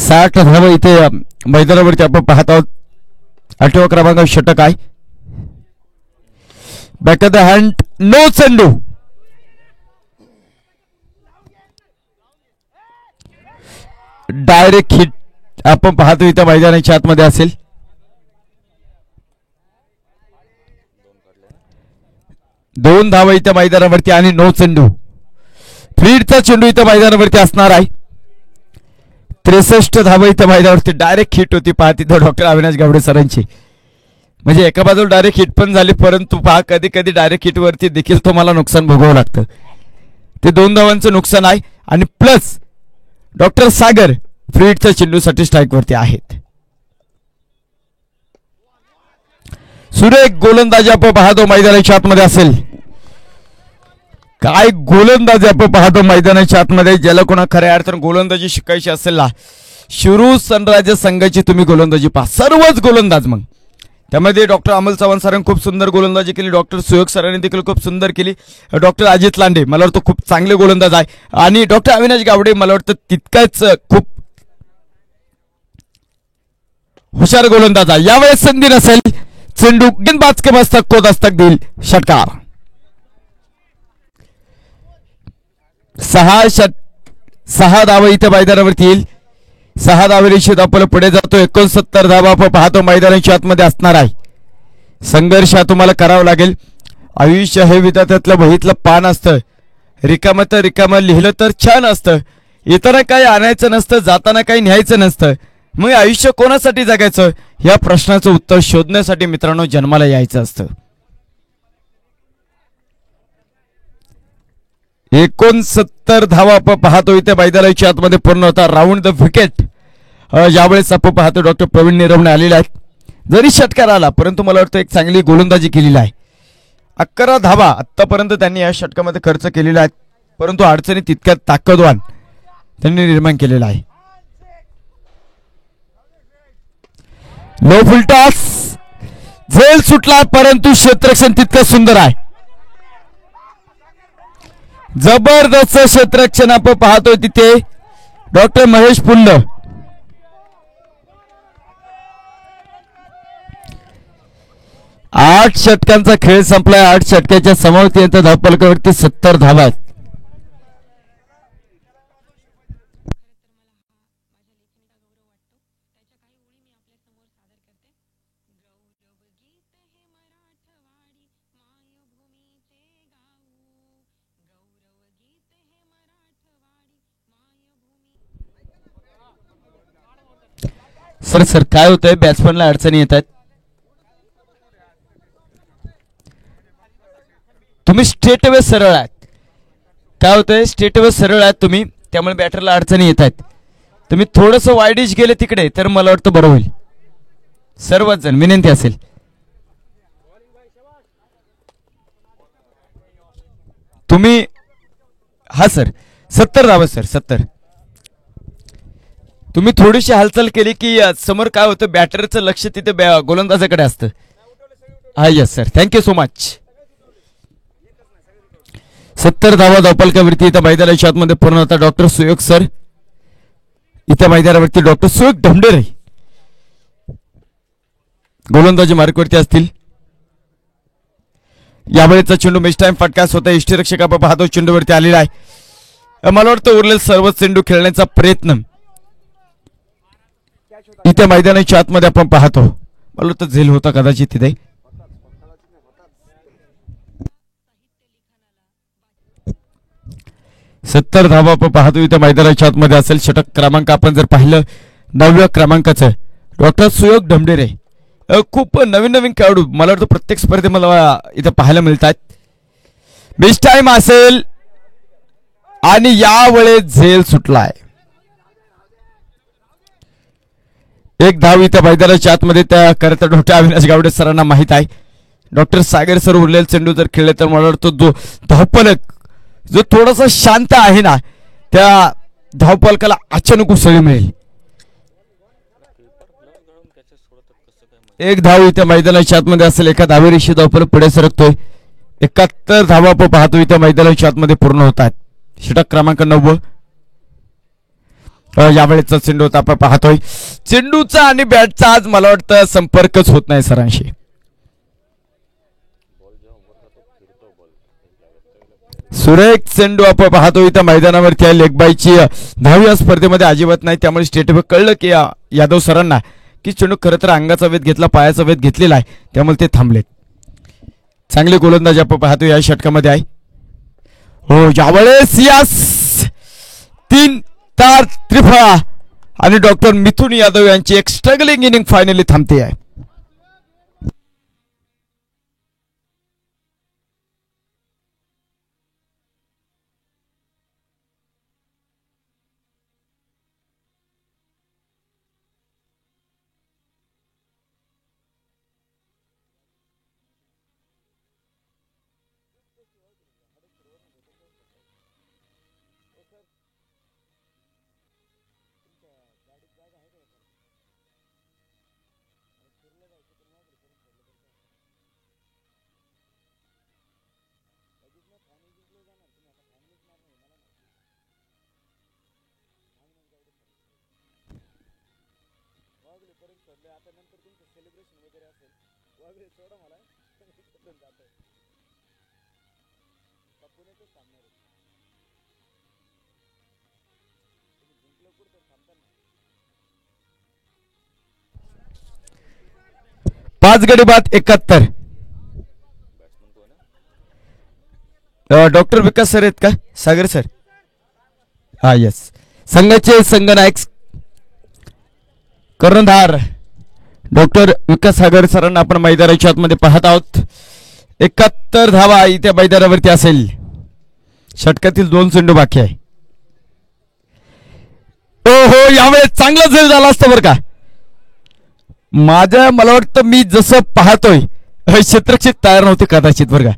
साठ धावा इथे मैदानावरती आपण पाहत आहोत. 8व्या क्रमांकावर षटक आहे. Back of the hand, no चेंडू. डायरेक्ट हिट आपण पाहतो इथं मैदानाच्या आतमध्ये असेल. दोन धावा इथं मैदानावरती आणि नो चेंडू. फ्रीडचा चेंडू इथं मैदानावरती असणार आहे. 63 धावा इथं मैदानावरती डायरेक्ट हिट होती पहा तिथं डॉक्टर अविनाश गावडे सरांची. म्हणजे एका बाजूला डायरेक्ट हिट पण झाली, परंतु पहा कधी कधी डायरेक्ट हिट वरती देखील तुम्हाला नुकसान भोगावं लागतं. ते 2 धावांचं नुकसान आहे. आणि प्लस डॉक्टर सागर फ्रीडच्या चेंडूसाठी स्ट्राईक वरती आहेत. सुरेख गोलंदाजी आपण पाहतो मैदानाच्या आतमध्ये असेल. काय गोलंदाजी आपण पाहतो मैदानाच्या आतमध्ये. ज्याला कोणा खऱ्या अर्थानं गोलंदाजी शिकायची असेल ना, शिरूर सनरायझर्स संघाची तुम्ही गोलंदाजी पहा. सर्वच गोलंदाज. मग त्यामध्ये डॉक्टर अमल चव्हाण सरांनी खूप सुंदर गोलंदाजी केली. डॉक्टर सुयोग सरांनी देखील खूप सुंदर केली. डॉक्टर अजित लांडे मला वाटतं खूप चांगले गोलंदाज आहे. आणि डॉक्टर अविनाश गावडे मला वाटतं तितकाच खूप हुशार गोलंदाज आहे. यावेळेस संधी नसेल. चेंडू गेंदबाज के मस्तक को दस्तक देईल. षटकार. 6 धावा इथे मैदानावरती येईल. 6 धावेनिश्चित आपल्याला पुढे जातो. 69 धावा आपण पाहतो मैदानाच्या आतमध्ये असणार आहे. संघर्ष तुम्हाला करावा लागेल. आयुष्य हे विधात्यातलं वहीतलं पान असतं. रिकामं तर रिकामं लिहिलं तर छान असतं. येताना काही आणायचं नसतं, जाताना काही न्यायचं नसतं. मग आयुष्य कोणासाठी जगायचं या प्रश्नाचं उत्तर शोधण्यासाठी मित्रांनो जन्माला यायचं असतं. 69 धावा आपण पाहतो इथे मैदानाच्या आतमध्ये पूर्ण होता. राऊंड द विकेट यावेळेस आपण पाहतो डॉक्टर प्रवीण निरवणे आलेले आहेत. जरी षटकार आला परंतु मला वाटतं एक चांगली गोलंदाजी केलेली आहे. 11 धावा आतापर्यंत त्यांनी या षटकामध्ये खर्च केलेला आहे, परंतु अडचणी तितक्या ताकदवान त्यांनी निर्माण केलेला आहे. लो फुलटॉस झेल सुटला, परंतु क्षेत्ररक्षण तितकं सुंदर आहे. जबरदस्त क्षेत्ररक्षण आपण पाहतोय तिथे डॉक्टर महेश पुंड. आठ षटकांचा खेळ संपलाय. 8 षटकाच्या समाप्तीनंतर धावफलकावरती 70 धावा आहेत. सर काय होतंय, बॅट्समनला अडचणी येत आहेत. तुम्ही स्ट्रेट अवे सरळ आहात. काय होतंय, स्ट्रेट अवे सरळ आहात तुम्ही, त्यामुळे बॅटरला अडचणी येत आहेत. तुम्ही थोडंसं वाईडिश गेले तिकडे तर मला वाटतं बरं होईल. सर्वच जण विनंती असेल. तुम्ही हा सर 70 धावा सर 70. तुम्ही थोडीशी हालचाल केली की समोर काय होतं, बॅटरचं लक्ष तिथे गोलंदाजाकडे असतं. हा yes sir, thank you so much. 70 धावा धावफलकावरती इथं मैदानाच्या आतमध्ये पूर्ण होता. डॉक्टर सुयोग सर इथं मैदानावरती डॉक्टर सुयोग ढमडेरे गोलंदाजी मार्कवरती असतील. यावेळेचा चेंडू मिस टाइम फटकास होता. यष्टीरक्षक आपण पाहतो चेंडूवरती आलेला आहे. मला वाटतं उरलेला सर्व चेंडू खेळण्याचा प्रयत्न इथे मैदानाच्या आतमध्ये आपण पाहतो. मला वाटतं झेल होता कदाचित तिथे. 70 धावा आपण पाहतो इथं मैदानाच्या आतमध्ये असेल. षटक क्रमांक आपण जर पाहिलं 9व्या क्रमांकाचं डॉक्टर सुयोग ढमढेरे. खूप नवीन नवीन खेळाडू मला वाटतं प्रत्येक स्पर्धेत मला इथं पाहायला मिळतात. मिस टाइम असेल आणि यावेळेस झेल सुटलाय. एक धाव इथं मैदानाच्या आतमध्ये त्या करता डॉक्टर अविनाश गावडे सरांना माहित आहे. डॉक्टर सागर सर उरलेला चेंडू जर खेळले तर मला वाटतं जो धावपलक जो थोडासा शांत आहे ना त्या धावपलकाला अचानक उसळी मिळेल. एक धाव इथे मैदानाच्या आतमध्ये असेल. एका धावेरेषी धावपलक पुढे सरकतोय. 71 धावा आपण पाहतो इथे मैदानाच्या आतमध्ये पूर्ण होतात. षटक क्रमांक 9. यावेळेचा चेंडू होता आपण पाहतोय. चेंडूचा आणि बॅटचा आज मला वाटतं संपर्कच होत नाही सरांशी. सुरेख चेंडू आपण पाहतो इथं मैदानावरती आहे. लेगबाईची धाव या स्पर्धेमध्ये अजिबात नाही. त्यामुळे स्टेटवर कळलं की यादव सरांना की चेंडू खरं तर अंगाचा वेध घेतला, पायाचा वेध घेतलेला आहे, त्यामुळे ते थांबलेत. चांगले गोलंदाज आपण पाहतो या षटकामध्ये आहे. हो यावेळेस यास 3 तार त्रिफळा आणि डॉक्टर मिथुन यादव यांची एक स्ट्रगलिंग इनिंग फायनली थांबते आहे. पाच गडी बाद 71. डॉक्टर विकास सर आहेत का? सागर सर. हा यस. संघाचे संघनायक कर्णधार डॉक्टर विकास सागर सरांना आपण मैदानाच्या आतमध्ये पाहत आहोत. 71 धावा इथे मैदानावरती असेल. षटकातील 2 चेंडू बाकी आहे. हो यावेळेस चांगला झेल झाला असतं बरं का. मला वाटतं मी जसं पाहतोय क्षेत्ररक्षक तयार नव्हते कदाचित बरं का.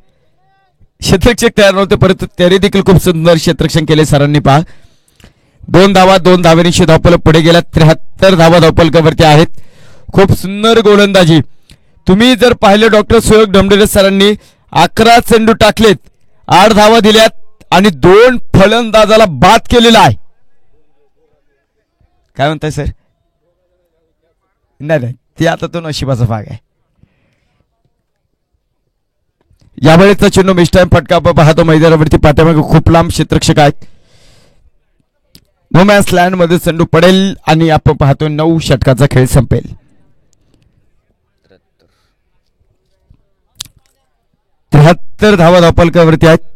क्षेत्ररक्षक तयार नव्हते परंतु तरी देखील खूप सुंदर क्षेत्ररक्षण केले सरांनी. पहा 2 धावा 2 धावेनिशी धावपलक पुढे गेला. 73 धावा धावपलकावरती आहेत. खूप सुंदर गोलंदाजी. तुम्ही जर पाहिले डॉक्टर सुयोग ढमढेरे सरांनी 11 चेंडू टाकलेत, 8 धावा दिल्यात आणि 2 फलंदाजाला बाद केलेला आहे. काय म्हणताय सर? नाही ते आता तो नशिबाचा भाग आहे. यावेळेचा चेंडू मिस टाइम फटका आपण पाहतो मैदानावरती. पाठीमागे खूप लांब क्षेत्ररक्षक आहेत. नो मॅन्स लँड मध्ये चेंडू पडेल आणि आपण पाहतो 9 षटकाचा खेळ संपेल. 73 धावा धावपलकावरती आहेत.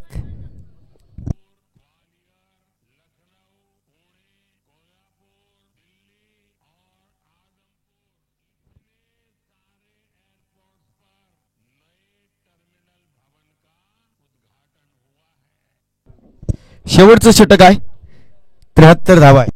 शेवटचं षटक आहे. 73 धावा आहे.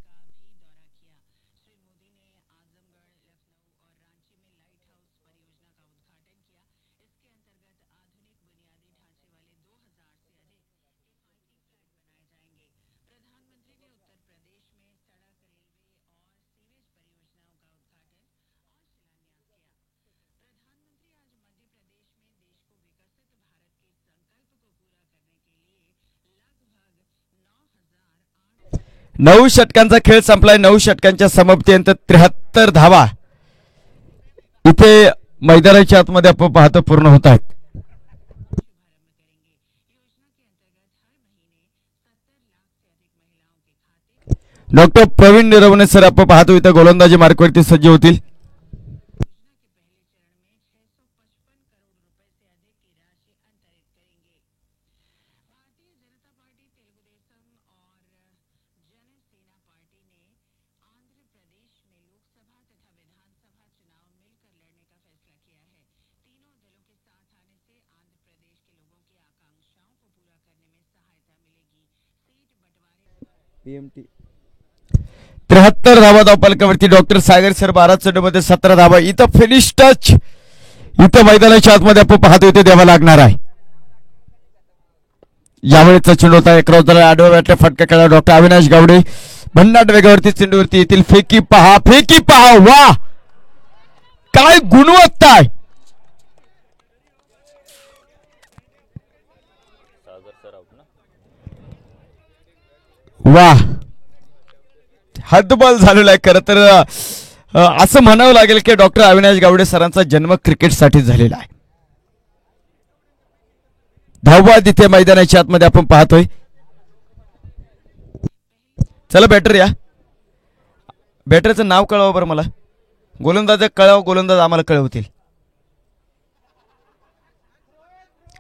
नऊ षटकांचा खेळ संपलाय. 9 षटकांच्या समाप्तीनंतर 73 धावा इथे मैदानाच्या आतमध्ये आपण पाहतो पूर्ण होत आहेत. डॉक्टर प्रवीण निरवणे सर आपण पाहतो इथं गोलंदाजी मार्कवरती सज्ज होतील. PMT 73 धावा धावपलकावरती डॉक्टर सागर सर 12 चेंडूमध्ये 17 धावा. इथं फिनिश टच इथं मैदानाच्या आतमध्ये आपण पाहतो इथे द्यावा लागणार आहे. यावेळेचा चेंडू होता एक रोजला आडव्या फटका खेळा डॉक्टर अविनाश गावडे भन्नाट वेगावरती चेंडूवरती येथील फेकी पहा वा काय गुणवत्ता आहे. वा हद्दबॉल झालेला आहे. खरं तर असं म्हणावं लागेल की डॉक्टर अविनाश गावडे सरांचा जन्म क्रिकेटसाठी झालेला आहे. धावबा तिथे मैदानाच्या आतमध्ये आपण पाहतोय. चला बॅटर या बॅटरचं नाव कळवा बरं मला. गोलंदाज कळव गोलंदाज आम्हाला कळवतील.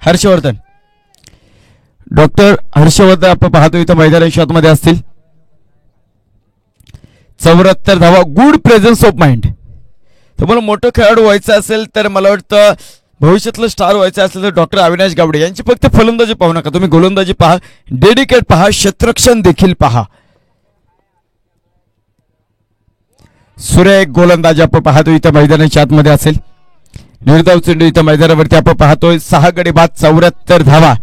हर्षवर्धन डॉक्टर हर्षवर्धन आपण पाहतो इथं मैदानाच्या आतमध्ये असतील. 74 धावा. Good presence of mind. तुम्हाला मोठं खेळाडू व्हायचं असेल तर मला वाटतं भविष्यातलं स्टार व्हायचं असेल तर डॉक्टर अविनाश गावडे यांची फक्त फलंदाजी पाहू नका तुम्ही गोलंदाजी पहा डेडिकेट पहा क्षेत्ररक्षण देखील पहा. सूर्य एक गोलंदाज आपण पाहतो इथं मैदानाच्या आतमध्ये असेल. निर्धाव चेंडू इथं मैदानावरती आपण पाहतोय 6 गडी बाद 74 धावा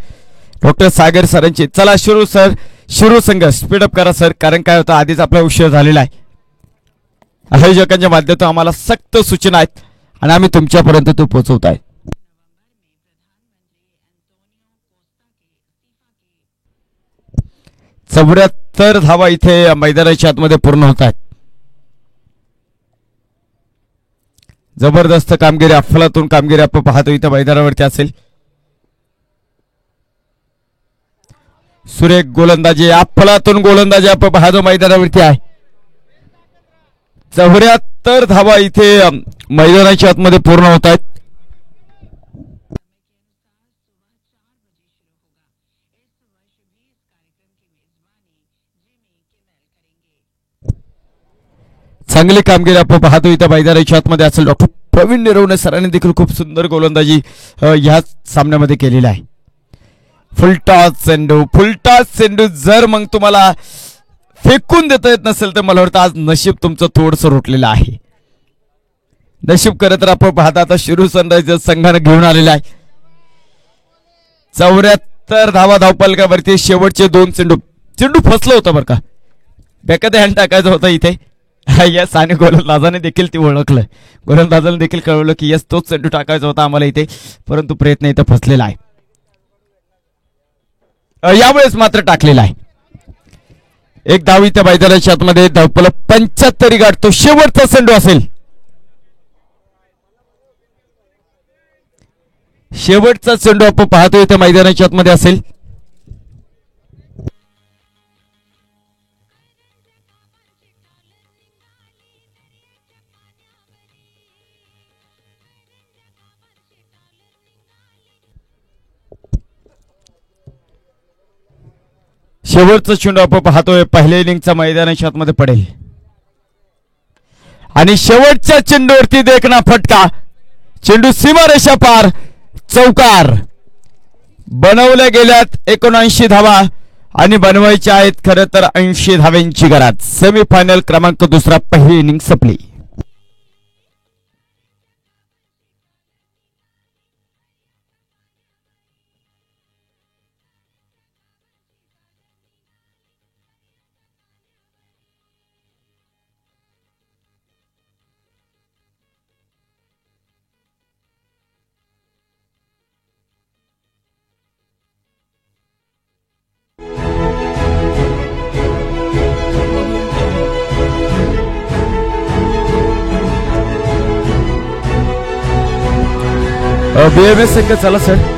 डॉक्टर सागर सरांची. चला शिरू संघ स्पीडअप करा सर कारण काय होतं आधीच आपला उशीर झालेला आहे. आयोजकांच्या माध्यमातून आम्हाला सक्त सूचना आहेत आणि आम्ही तुमच्यापर्यंत तो पोहोचवत आहे. चौऱ्याहत्तर धावा इथे मैदानाच्या आतमध्ये पूर्ण होत आहेत. जबरदस्त कामगिरी अफलातून कामगिरी आपण पाहतो इथं मैदानावरती असेल. सुरेख गोलंदाजी अफलातून गोलंदाजी आपण पाहतो मैदानावरती आहे. 74 धावा इथे मैदानाच्या आतमध्ये पूर्ण होत आहेत. चांगली कामगिरी आपण पाहतो इथं मैदानाच्या आतमध्ये असेल. डॉक्टर प्रवीण निरवणे सरांनी देखील खूप सुंदर गोलंदाजी ह्या सामन्यामध्ये केलेला आहे. फुलटॉस चेंडू जर मग तुम्हाला फेकून देता येत नसेल तर मला वाटतं आज नशीब तुमचं थोडंसं रोटलेलं आहे. नशीब करत तर आपण पाहता आता शिरू सनरायझर्स संघाने घेऊन आलेला आहे. 74 धावा धावपलकावरती शेवटचे 2 चेंडू फसलं होतं बरं का. बेकायदा हँड टाकायचं होतं इथे. यस आणि गोलंदाजाने देखील ती ओळखलं. गोलंदाजाने देखील कळवलं की यस तोच चेंडू टाकायचा होता आम्हाला इथे परंतु प्रयत्न इथं फसलेला आहे. यावेळेस मात्र टाकलेला आहे. एक धाव इथं मैदानाच्या आतमध्ये धावपल 75 गाठतो. शेवटचा चेंडू असेल. शेवटचा चेंडू आपण पाहतो इथं मैदानाच्या आतमध्ये असेल. शेवटचा चेंडू आपण पाहतोय पहिल्या इनिंगचा मैदानाच्या आतमध्ये पडेल आणि शेवटच्या चेंडूवरती देखना फटका. चेंडू सीमारेषा पार चौकार. बनवल्या गेल्यात 79 धावा आणि बनवायच्या आहेत खरं तर 80 धाव्यांची गरज. सेमीफायनल क्रमांक 2 पहिली इनिंग संपली. BMS संघ चला सर.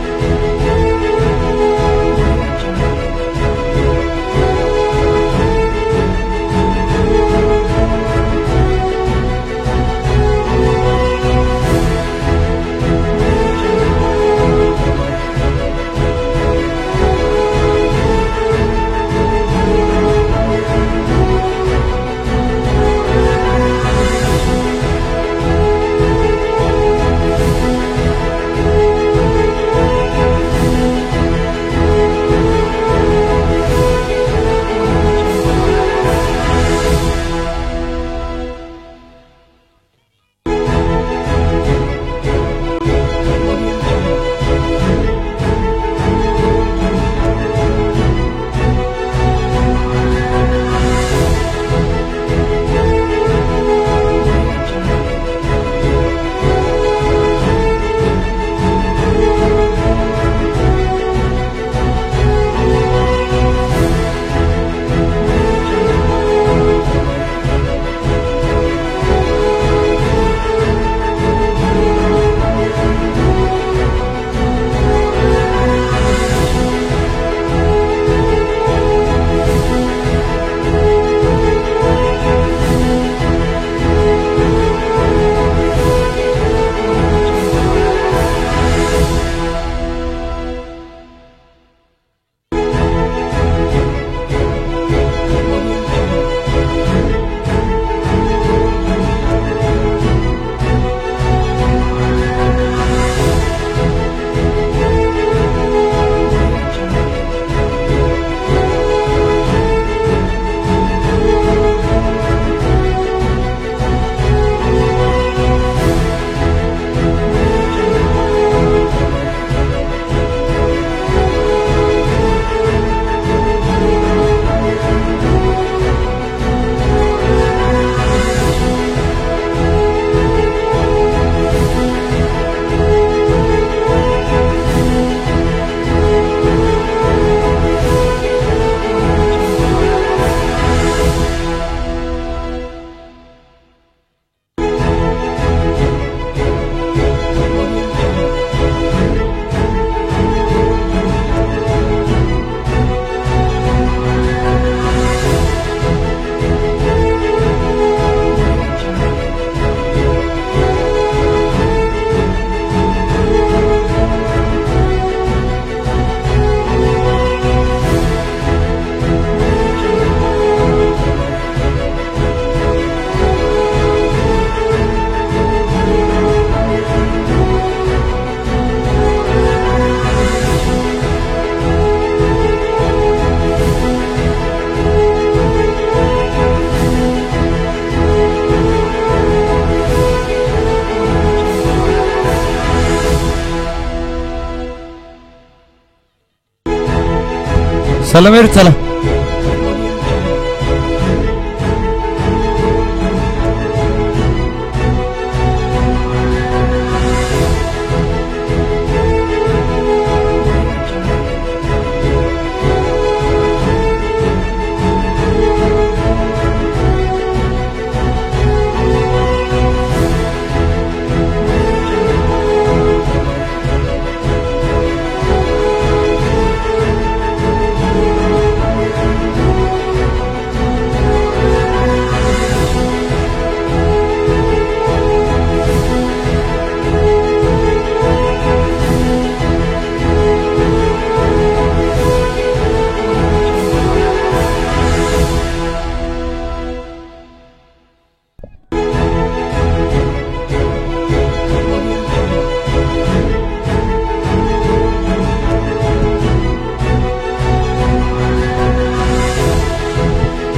चला मेर चला.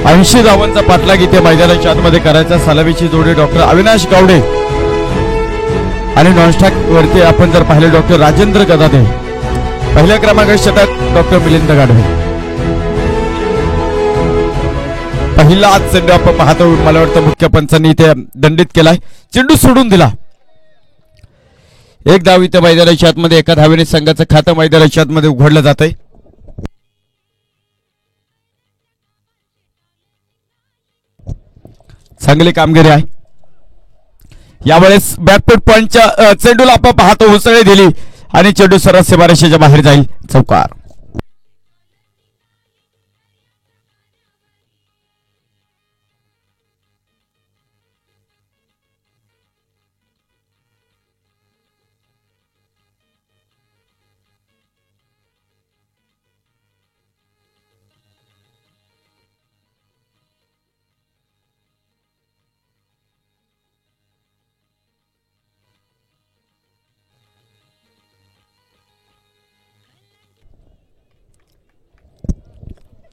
ऐंशी धावांचा पाठलाग इथे मैदानाच्या आतमध्ये करायचा. सलामीची जोडी डॉक्टर अविनाश गावडे आणि नॉनस्टॉप वरती आपण जर पाहिले डॉक्टर राजेंद्र गदादे. पहिल्या क्रमांकाचे षटक डॉक्टर मिलिंद गाढवे. पहिला चेंडू आपण पाहतो. मला वाटतं मुख्य पंचांनी इथे दंडित केलाय. चेंडू सोडून दिला. एक धाव इथे मैदानाच्या आतमध्ये. एका धावेने संघाचं खातं मैदानाच्या आतमध्ये उघडलं जात आहे. चांगली कामगिरी आहे. यावेळेस बॅकफूट पॉइंटच्या चेंडूला आपण पाहतो उसळी दिली आणि चेंडू सरळ सीमारेषेच्या बाहेर जाईल. चौकार.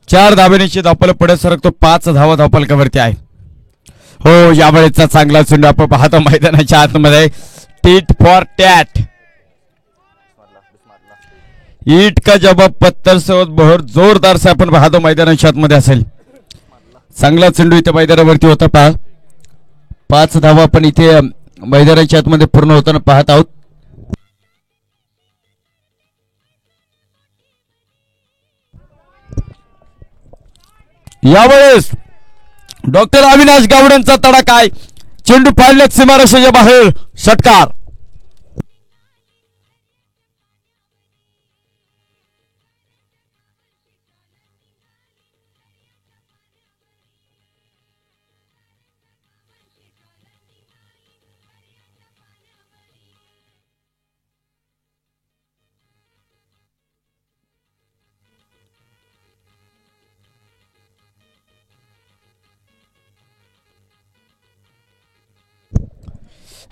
चार धावेनिश्चित धावपल पुढे सरकतो. 5 धावा धावपलकावरती आहे. हो, यावेळेचा चांगला चेंडू आपण पाहतो मैदानाच्या आतमध्ये. Tit for tat. ईट का जवाब पत्थर से बहुत जोरदार से आपण पाहतो मैदानाच्या आतमध्ये असेल. चांगला चेंडू इथे मैदानावरती होता. पहा 5 धावा आपण इथे मैदानाच्या आतमध्ये पूर्ण होताना पाहत आहोत. यावेळेस डॉक्टर अविनाश गावडेंचा तडाखा आहे. चेंडू पाडले सीमारेषेच्या बाहेर. षटकार.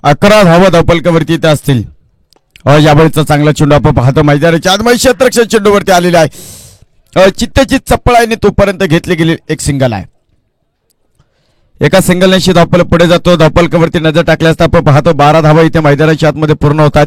अकरा धावा धावपलकावरती इथे असतील. यावेळेचा चांगला चेंडू आपण पाहतो मैदानाच्या आतमध्ये. क्षेत्ररक्षण चेंडूवरती आलेला आहे. चित्तचित चप्पळ आहे आणि तोपर्यंत घेतली गेली एक सिंगल आहे. एका सिंगलनेशी धावपल पुढे जातो. धावपलकावरती नजर टाकल्यास आपण पाहतो 12 धावा इथे मैदानाच्या आतमध्ये पूर्ण होतात.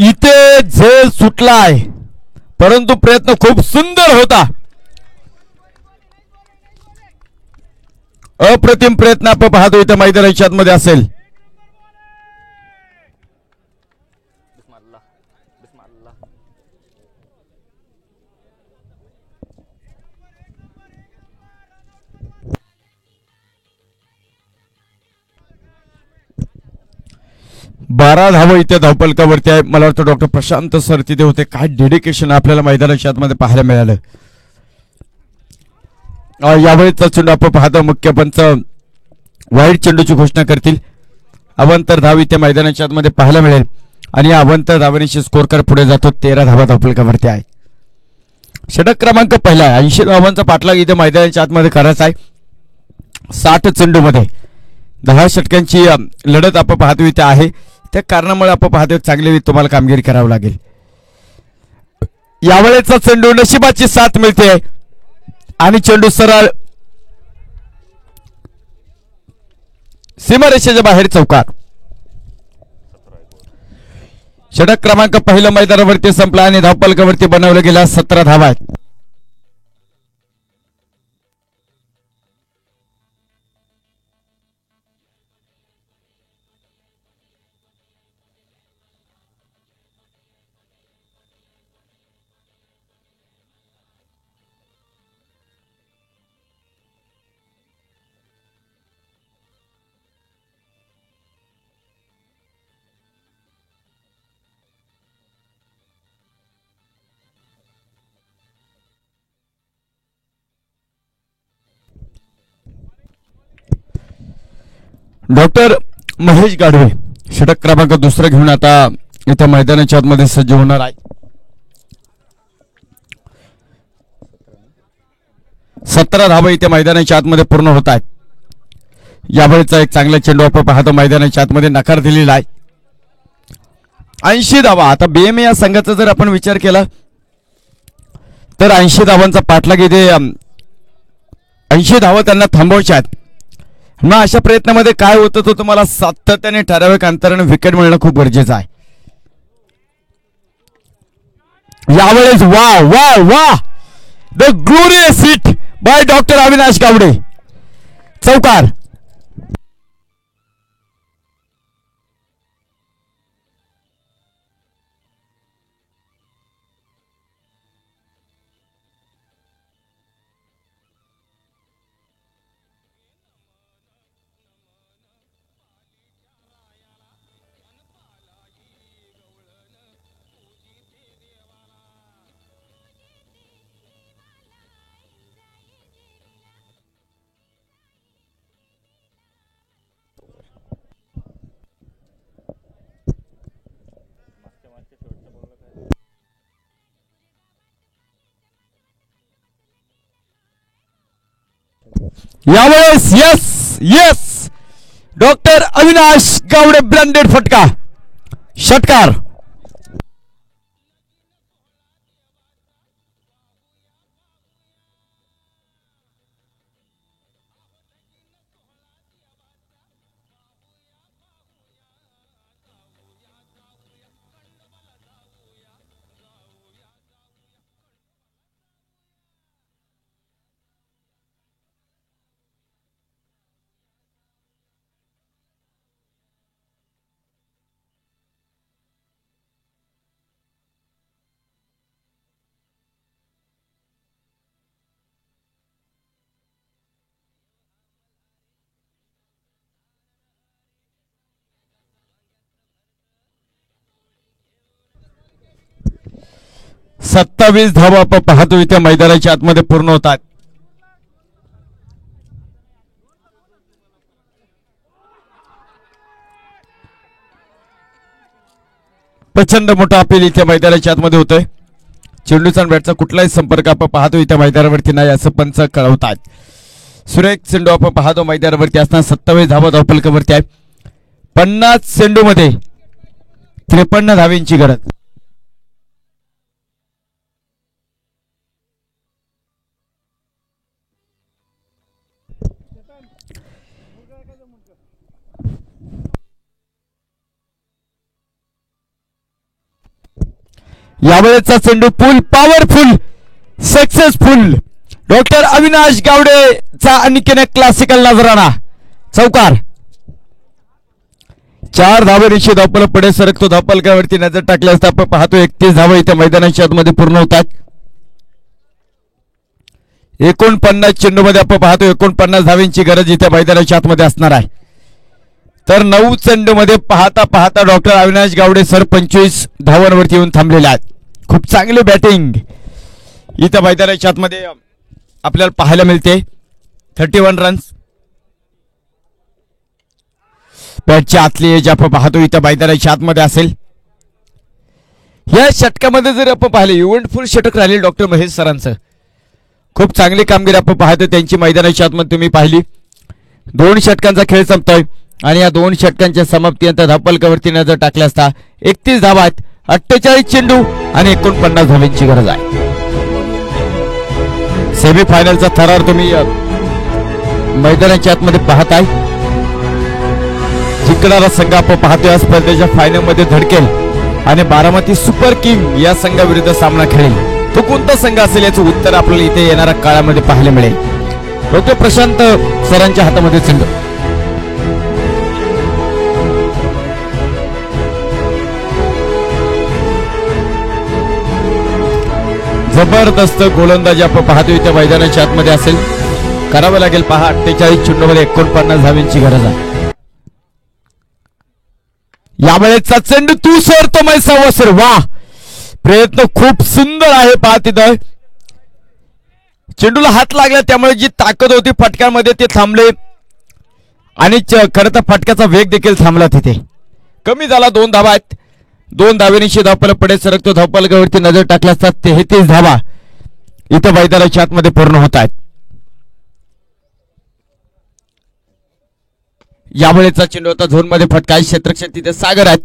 इथे झेल सुटलाय, परंतु प्रयत्न खूप सुंदर होता. अप्रतिम प्रयत्न आपण पाहतो इथे मैदानाच्या आतमध्ये असेल. बारा धाव इथे धावपलकावरती आहे. मला वाटतं डॉक्टर प्रशांत सर तिथे होते. काय डेडिकेशन आपल्याला मैदानाच्या आतमध्ये पाहायला मिळालं. यावेळेचा चेंडू आपण पाहतो मुख्य पंच वाईट चेंडूची घोषणा करतील. अवंतर धाव इथे मैदानाच्या आतमध्ये पाहायला मिळेल आणि अवंतर धावनीशी स्कोर कर पुढे जातो. 13 धावा धावपलकावरती आहे. षटक क्रमांक पहिला आहे. 80 धावांचा पाठलाग इथे मैदानाच्या आतमध्ये करायचा आहे. 60 चेंडू मध्ये 10 षटकांची लढत आपण पाहतो इथे आहे. त्या कारणामुळे आपण पाहतो चांगली तुम्हाला कामगिरी करावी लागेल. यावेळेचा चेंडू नशिबाची साथ मिळते आणि चेंडू सरळ सीमारेषेच्या बाहेर चौकार. षटक क्रमांक पहिल्या मैदानावरती संपला आणि धावपलकावरती बनवल्या गेल्या 17 धावा आहेत. डॉक्टर महेश गाढवे षटक क्रमांक दुसरा घेऊन आता इथं मैदानाच्या आतमध्ये सज्ज होणार आहे. 17 धावा इथे मैदानाच्या आतमध्ये पूर्ण होत आहेत. यावेळेचा एक चांगला चेंडू आपण पाहतो मैदानाच्या आतमध्ये नकार दिलेला आहे. 80 धावा. आता बीएमए या संघाचा जर आपण विचार केला तर 80 धावांचा पाठलाग इथे 80 धावा त्यांना थांबवायच्या आहेत. मग अशा प्रयत्नामध्ये काय होतं तो तुम्हाला सातत्याने ठराविक अंतराने विकेट मिळणं खूप गरजेचं आहे. यावेळेस वा वा वा the glorious hit by doctor Avinash Gawade, चौकार. यावेळेस yes yes doctor Avinash Gawade branded फटका, षटकार. सत्तावीस धावा आपण पाहतो इथे मैदानाच्या आतमध्ये पूर्ण होतात. प्रचंड मोठा अपील इथे मैदानाच्या आतमध्ये होतोय. चेंडूचा बॅटचा कुठलाही संपर्क आपण पाहतो इथे मैदानावरती नाही असं पंच कळवतात. सुरेख चेंडू आपण पाहतो मैदानावरती असताना 27 धावा धावपलकावरती आहे. 50 चेंडू मध्ये 53 धावेंची गरज. यावेळेचा चेंडू full powerful successful doctor Avinash गावडेचा आणखीन एक क्लासिकल नजराणा, चौकार. 4 धावेनिशी धावपल पुढे सरकतो. धावपलकावरती नजर टाकली असता आपण पाहतो 31 धावा इथे मैदानाच्या आतमध्ये पूर्ण होतात. 49 चेंडू मध्ये आपण पाहतो 49 धावेंची गरज इथे मैदानाच्या आतमध्ये असणार आहे. तर 9 चेंडू मध्ये पाहता पाहता डॉक्टर अविनाश गावडे सर 25 धावांवरती येऊन थांबलेले आहेत. खूप चांगली बॅटिंग इथं मैदानाच्या आतमध्ये आपल्याला पाहायला मिळते. 31 रन्स बॅटच्या आतली एज आपण पाहतो इथं मैदानाच्या आतमध्ये असेल. या षटकामध्ये जर आपण पाहिले इव्हेंटफुल षटक राहिले डॉक्टर महेश सरांचं. खूप चांगली कामगिरी आपण पाहतो त्यांची मैदानाच्या आतमध्ये तुम्ही पाहिली. 2 षटकांचा खेळ संपतोय आणि या 2 षटकांच्या समाप्तीनंतर धावपलकावरती नजर टाकल्या असता 31 धावा आहेत 48 चेंडू आणि 49 धावांची गरज आहे. सेमीफायनलचा थरार तुम्ही मैदानाच्या आतमध्ये पाहताय. जिंकणारा संघ आपण पाहतोय या स्पर्धेच्या फायनल मध्ये धडकेल आणि बारामती सुपर किंग या संघाविरुद्ध सामना खेळेल. तो कोणता संघ असेल याचं उत्तर आपल्याला इथे येणाऱ्या काळामध्ये पाहायला मिळेल. डॉक्टर प्रशांत सरांच्या हातामध्ये चेंडू. जबरदस्त गोलंदाजी आपण पाहतोय त्या मैदानाच्या आतमध्ये असेल. करावं लागेल पहा. 48 चेंडूमध्ये 49 धावांची गरज आहे. यावेळेचा चेंडू तू सोडतो मैसावा सर. वा, प्रयत्न खूप सुंदर आहे. पहा तिथं चेंडूला हात लागला त्यामुळे जी ताकद होती फटक्यामध्ये ते थांबले आणि खरं तर फटक्याचा वेग देखील थांबला. तिथे कमी झाला. 2 धावा आहेत. 2 धावेनिशी धावपल पडे सरकतो. धावपलकावरती नजर टाकल्या असतात 33 धावा इथं मैदानाच्या आतमध्ये पूर्ण होत आहेत. यावेळेचा चेंडू होता झोन मध्ये फटका. क्षेत्ररक्षक तिथे सागर आहेत.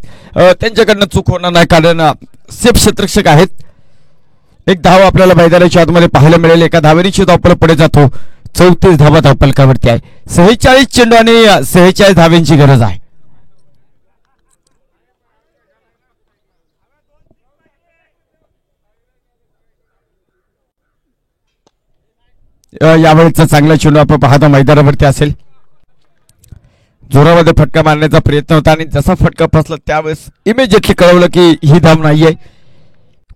त्यांच्याकडनं चूक होणार नाही कारण सेफ क्षेत्ररक्षक आहेत. एक धाव आपल्याला मैदानाच्या आतमध्ये पाहायला मिळेल. एका धावेनिशी धावपल पडे जातो. 34 धावा धावपलकावरती आहे. 46 चेंडू आणि 46 धाव्यांची गरज आहे. यावेळेचा चांगला चेंडू आपण पाहतो मैदानावरती असेल. जोरामध्ये फटका मारण्याचा प्रयत्न होता आणि जसा फटका फसला त्यावेळेस इमिजिएटली कळवलं की ही धाव नाहीये.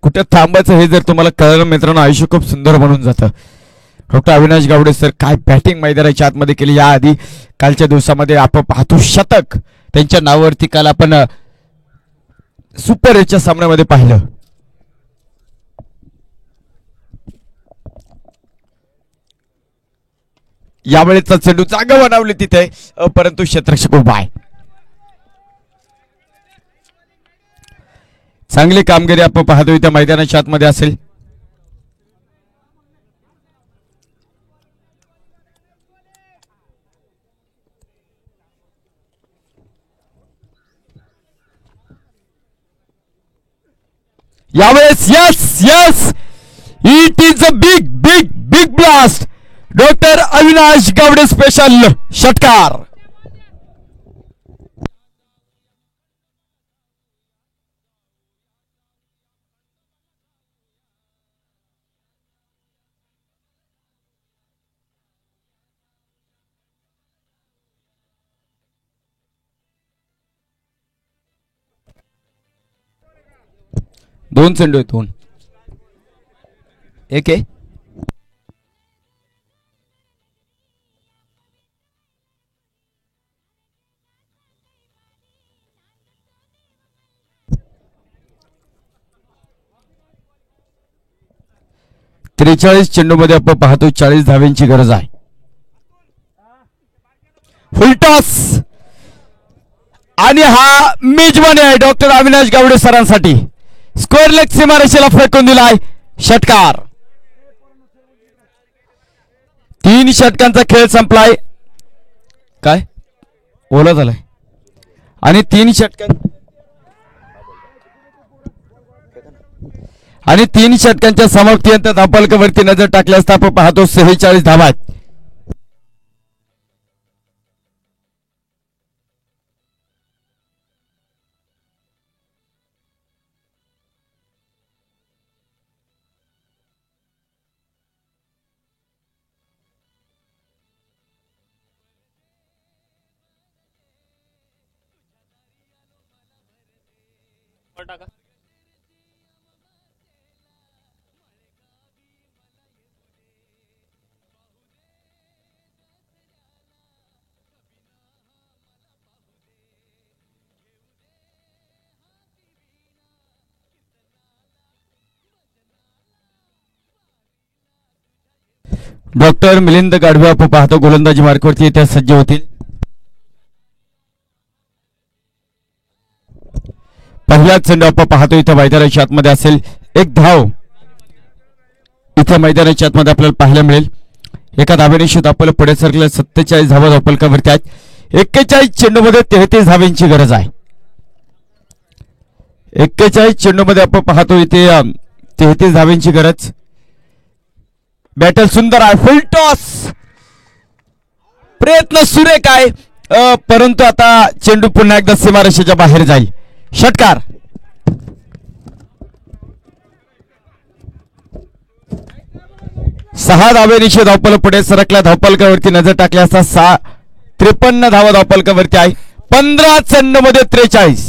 कुठे थांबायचं हे जर तुम्हाला कळलं मित्रांनो आयुष्य खूप सुंदर बनून जातं. डॉक्टर अविनाश गावडे सर काय बॅटिंग मैदानाच्या आतमध्ये केली. याआधी कालच्या दिवसामध्ये आपण पाहतो शतक त्यांच्या नावावरती काल आपण सुपर एच्या सामन्यामध्ये पाहिलं. यावेळेचा चेंडू जागा बनवली तिथे परंतु क्षेत्ररक्षक उभा आहे. चांगली कामगिरी आपण पाहतो इथे मैदानाच्या आतमध्ये असेल. यावेळेस yes yes it is a big big big blast. Doctor Avinash Gawade special षटकार. दोन चेंडू आहेत. 2 एक आहे. चेंडू मध्ये आपण पाहतो 40 धाव्यांची गरज आहे. फुलटॉस आणि हा मेजवानी आहे डॉक्टर अविनाश गावडे सरांसाठी. स्क्वेअर लेग सीमारेषेला फेकून दिलाय. षटकार. 3 षटकांचा खेळ संपलाय. काय ओला झालाय आणि 3 षटकांच्या समाप्तीनंतर धावपलकावरती नजर टाकली असता आपण पाहतो 46 धावा आहेत. डॉक्टर मिलिंद गाढवे आपण पाहतो गोलंदाजी मार्कवरती येत्या सज्ज होतील. पहिला चेंडू आपण पाहतो इथं मैदानाच्या आतमध्ये असेल. एक धाव इथं मैदानाच्या आतमध्ये आपल्याला पाहायला मिळेल. एका धावेनिशी धावपल पुढे सरकले. 47 धावा धावपलकावरती आहेत. 41 चेंडूमध्ये 33 धाव्यांची गरज आहे. 41 चेंडूमध्ये आपण पाहतो इथे 33 धावांची गरज. बॅटल सुंदर आहे, फुल टॉस, प्रयत्न सुरेख आहे, परंतु आता चेंडू पुन्हा एकदा सीमारेषेच्या बाहेर जाईल. षटकार. सहा धावेनिशी धावपल पुढे सरकला. धावपलकावरती नजर टाकली असता 53 धावा धावपलकावरती आहे. 15 चेंडूमध्ये 43.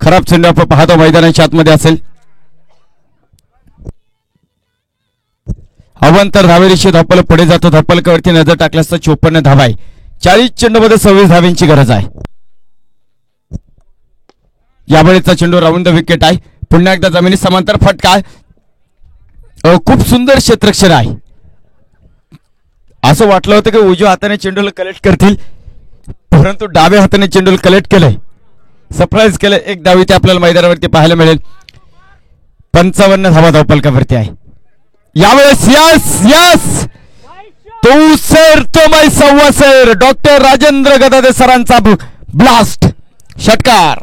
खराब चेंडू आपण पाहतो मैदानाच्या आतमध्ये असेल. अवंतर धावेनिशी धावपल पुढे जातो. धावपलकावरती नजर टाकली असता 54 धावा आहे. 40 चेंडूमध्ये 26 धावांची गरज आहे. यावेळेचा चेंडू राऊंड द विकेट आहे. पुन्हा एकदा जमिनी समांतर फटका. खूप सुंदर क्षेत्ररक्षण आहे. असं वाटलं होतं की उजव्या हाताने चेंडूला कलेक्ट करतील, परंतु डाव्या हाताने चेंडूला कलेक्ट केलंय, सरप्राईज केलंय. एक डाव इथे आपल्याला मैदानावरती पाहायला मिळेल. 55 धावा धावपलकावरती आहे. यावेळेस यस यस तो सर तो मै सव्वा सर डॉक्टर राजेंद्र गदादे सरांचा ब्लास्ट. षटकार.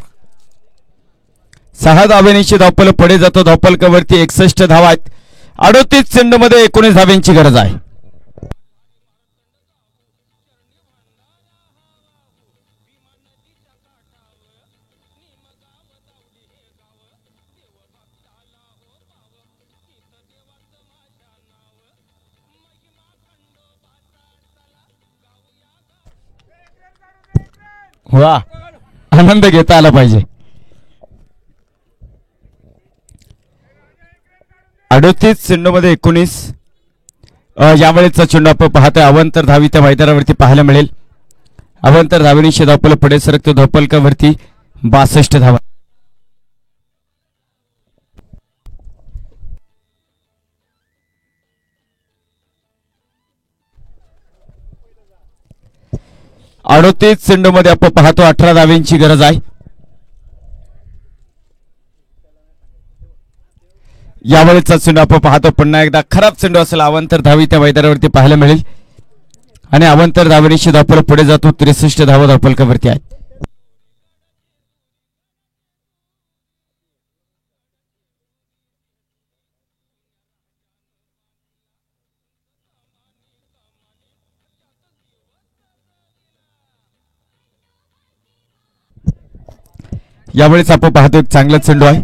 6 धावेनिशी धावपल पुढे जातो. धावपलकावरती 61 धावा आहेत. 38 चेंडूमध्ये 19 धाव्यांची गरज आहे. वा, आनंद घेता आला पाहिजे. 38 चेंडूमध्ये 19. यावेळेचा चेंडू आपण पाहतोय. अवंतर धावी त्या मैदानावरती पाहायला मिळेल. अवंतर धावेनिशी धावपल पुढे सरकतो. धावपलकावरती 62 धावा. अडोतीस चेंडूमध्ये आपण पाहतो 18 धाव्यांची गरज आहे. यावेळेचा चेंडू आपण पाहतो. पुन्हा एकदा खराब चेंडू असेल. अवंतर धावी त्या मैदानावरती पाहायला मिळेल आणि अवंतर धावेनिशी धावपल पुढे जातो. 63 धावा धावपलकावरती आहेत. यावेळेस आपण पाहतो एक चांगला चेंडू आहे.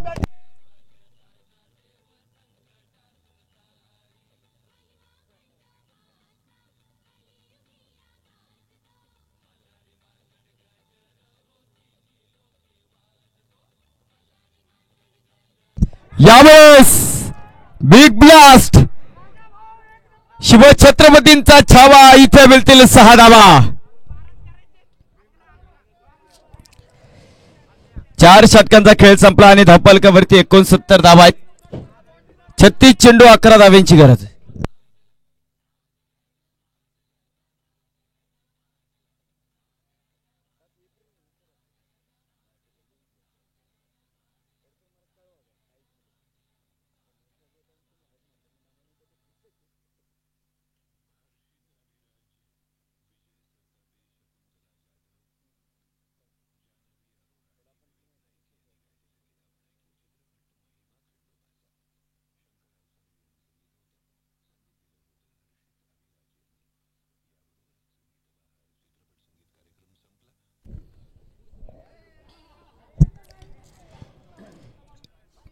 यावेळेस बिग ब्लास्ट. शिवछत्रपतींचा छावा. इथे मिळतील 6 धावा. 4 षटकांचा खेळ संपला आणि धावपलकावरती 69 धावा आहेत. 36 चेंडू 11 धाव्यांची गरज.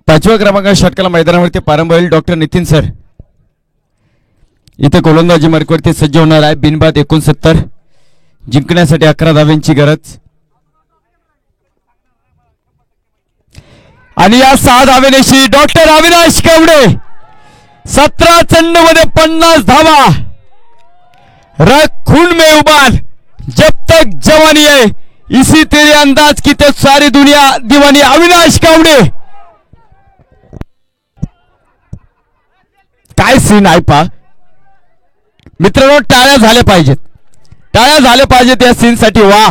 पाचव्या क्रमांकाच्या षटकाला मैदानावरती प्रारंभ होईल. डॉक्टर नितीन सर इथे गोलंदाजी मार्कवरती सज्ज होणार आहे. बिनबाद 69. जिंकण्यासाठी 11 धाव्यांची गरज आणि या 6 धावेनिशी डॉक्टर अविनाश कावडे 17 चेंडूमध्ये 50 धावा. रख खून में उबाल जब तक जवानी है इसी तेरे अंदाज की तो सारी दुनिया दीवानी. अविनाश कावडे काय सीन आहे पा मित्रांनो. टाळ्या झाल्या पाहिजेत, टाळ्या झाल्या पाहिजेत या सीन साठी. वा,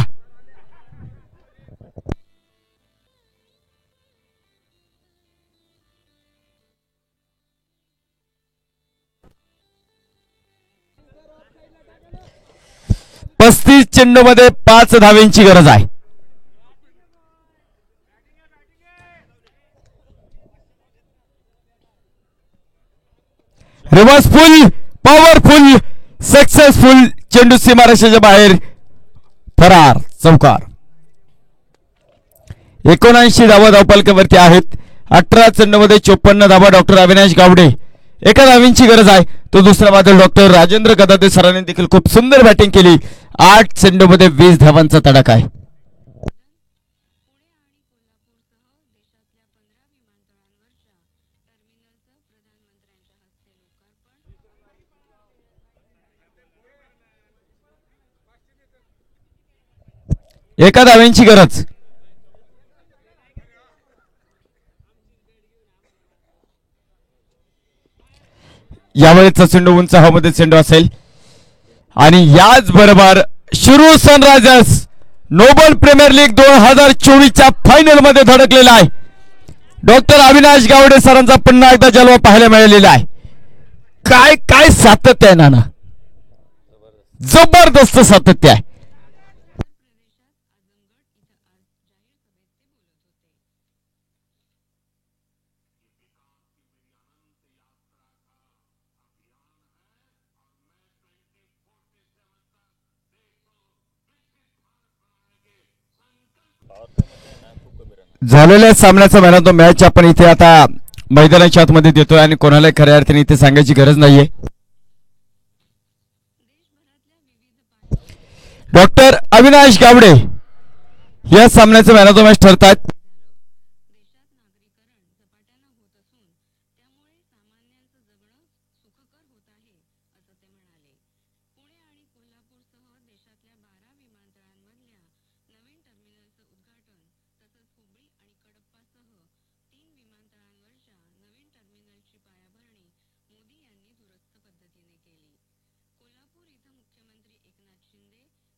पस्तीस चेंडूमध्ये 5 धाव्यांची गरज आहे. रिव्हर्सफुल पॉवरफुल सक्सेसफुल चेंडू सीमारेषेच्या बाहेर फरार चौकार. 79 धावा धावपालकावरती आहेत. 18 चेंडूमध्ये 54 धावा. डॉक्टर अविनाश गावडे एका धावींची गरज आहे. तो दुसरा बाजू डॉक्टर राजेंद्र गदादे सरांनी देखील खूप सुंदर बॅटिंग केली. 8 चेंडूमध्ये 20 धावांचा तडाखा आहे. एका धाव्यांची गरज. यावेळेचा चेंडू उंच हवेमध्ये चेंडू असेल आणि याच बरोबर Shiru Sunrisers Noble Premier League 2024च्या फायनल मध्ये धडकलेला आहे. डॉक्टर अविनाश गावडे सरांचा पुन्हा एकदा जलवा पाहायला मिळालेला आहे. काय काय सातत्य आहे नाना, जबरदस्त सातत्य आहे. झालेल्या सामन्याचा मॅन ऑफ द मॅच आपण इथे आता मैदानाच्या आतमध्ये देतोय आणि कोणाला खऱ्या अर्थाने इथे सांगायची गरज नाहीये. डॉक्टर अविनाश गावडे या सामन्याचे मॅन ऑफ द मॅच ठरतात.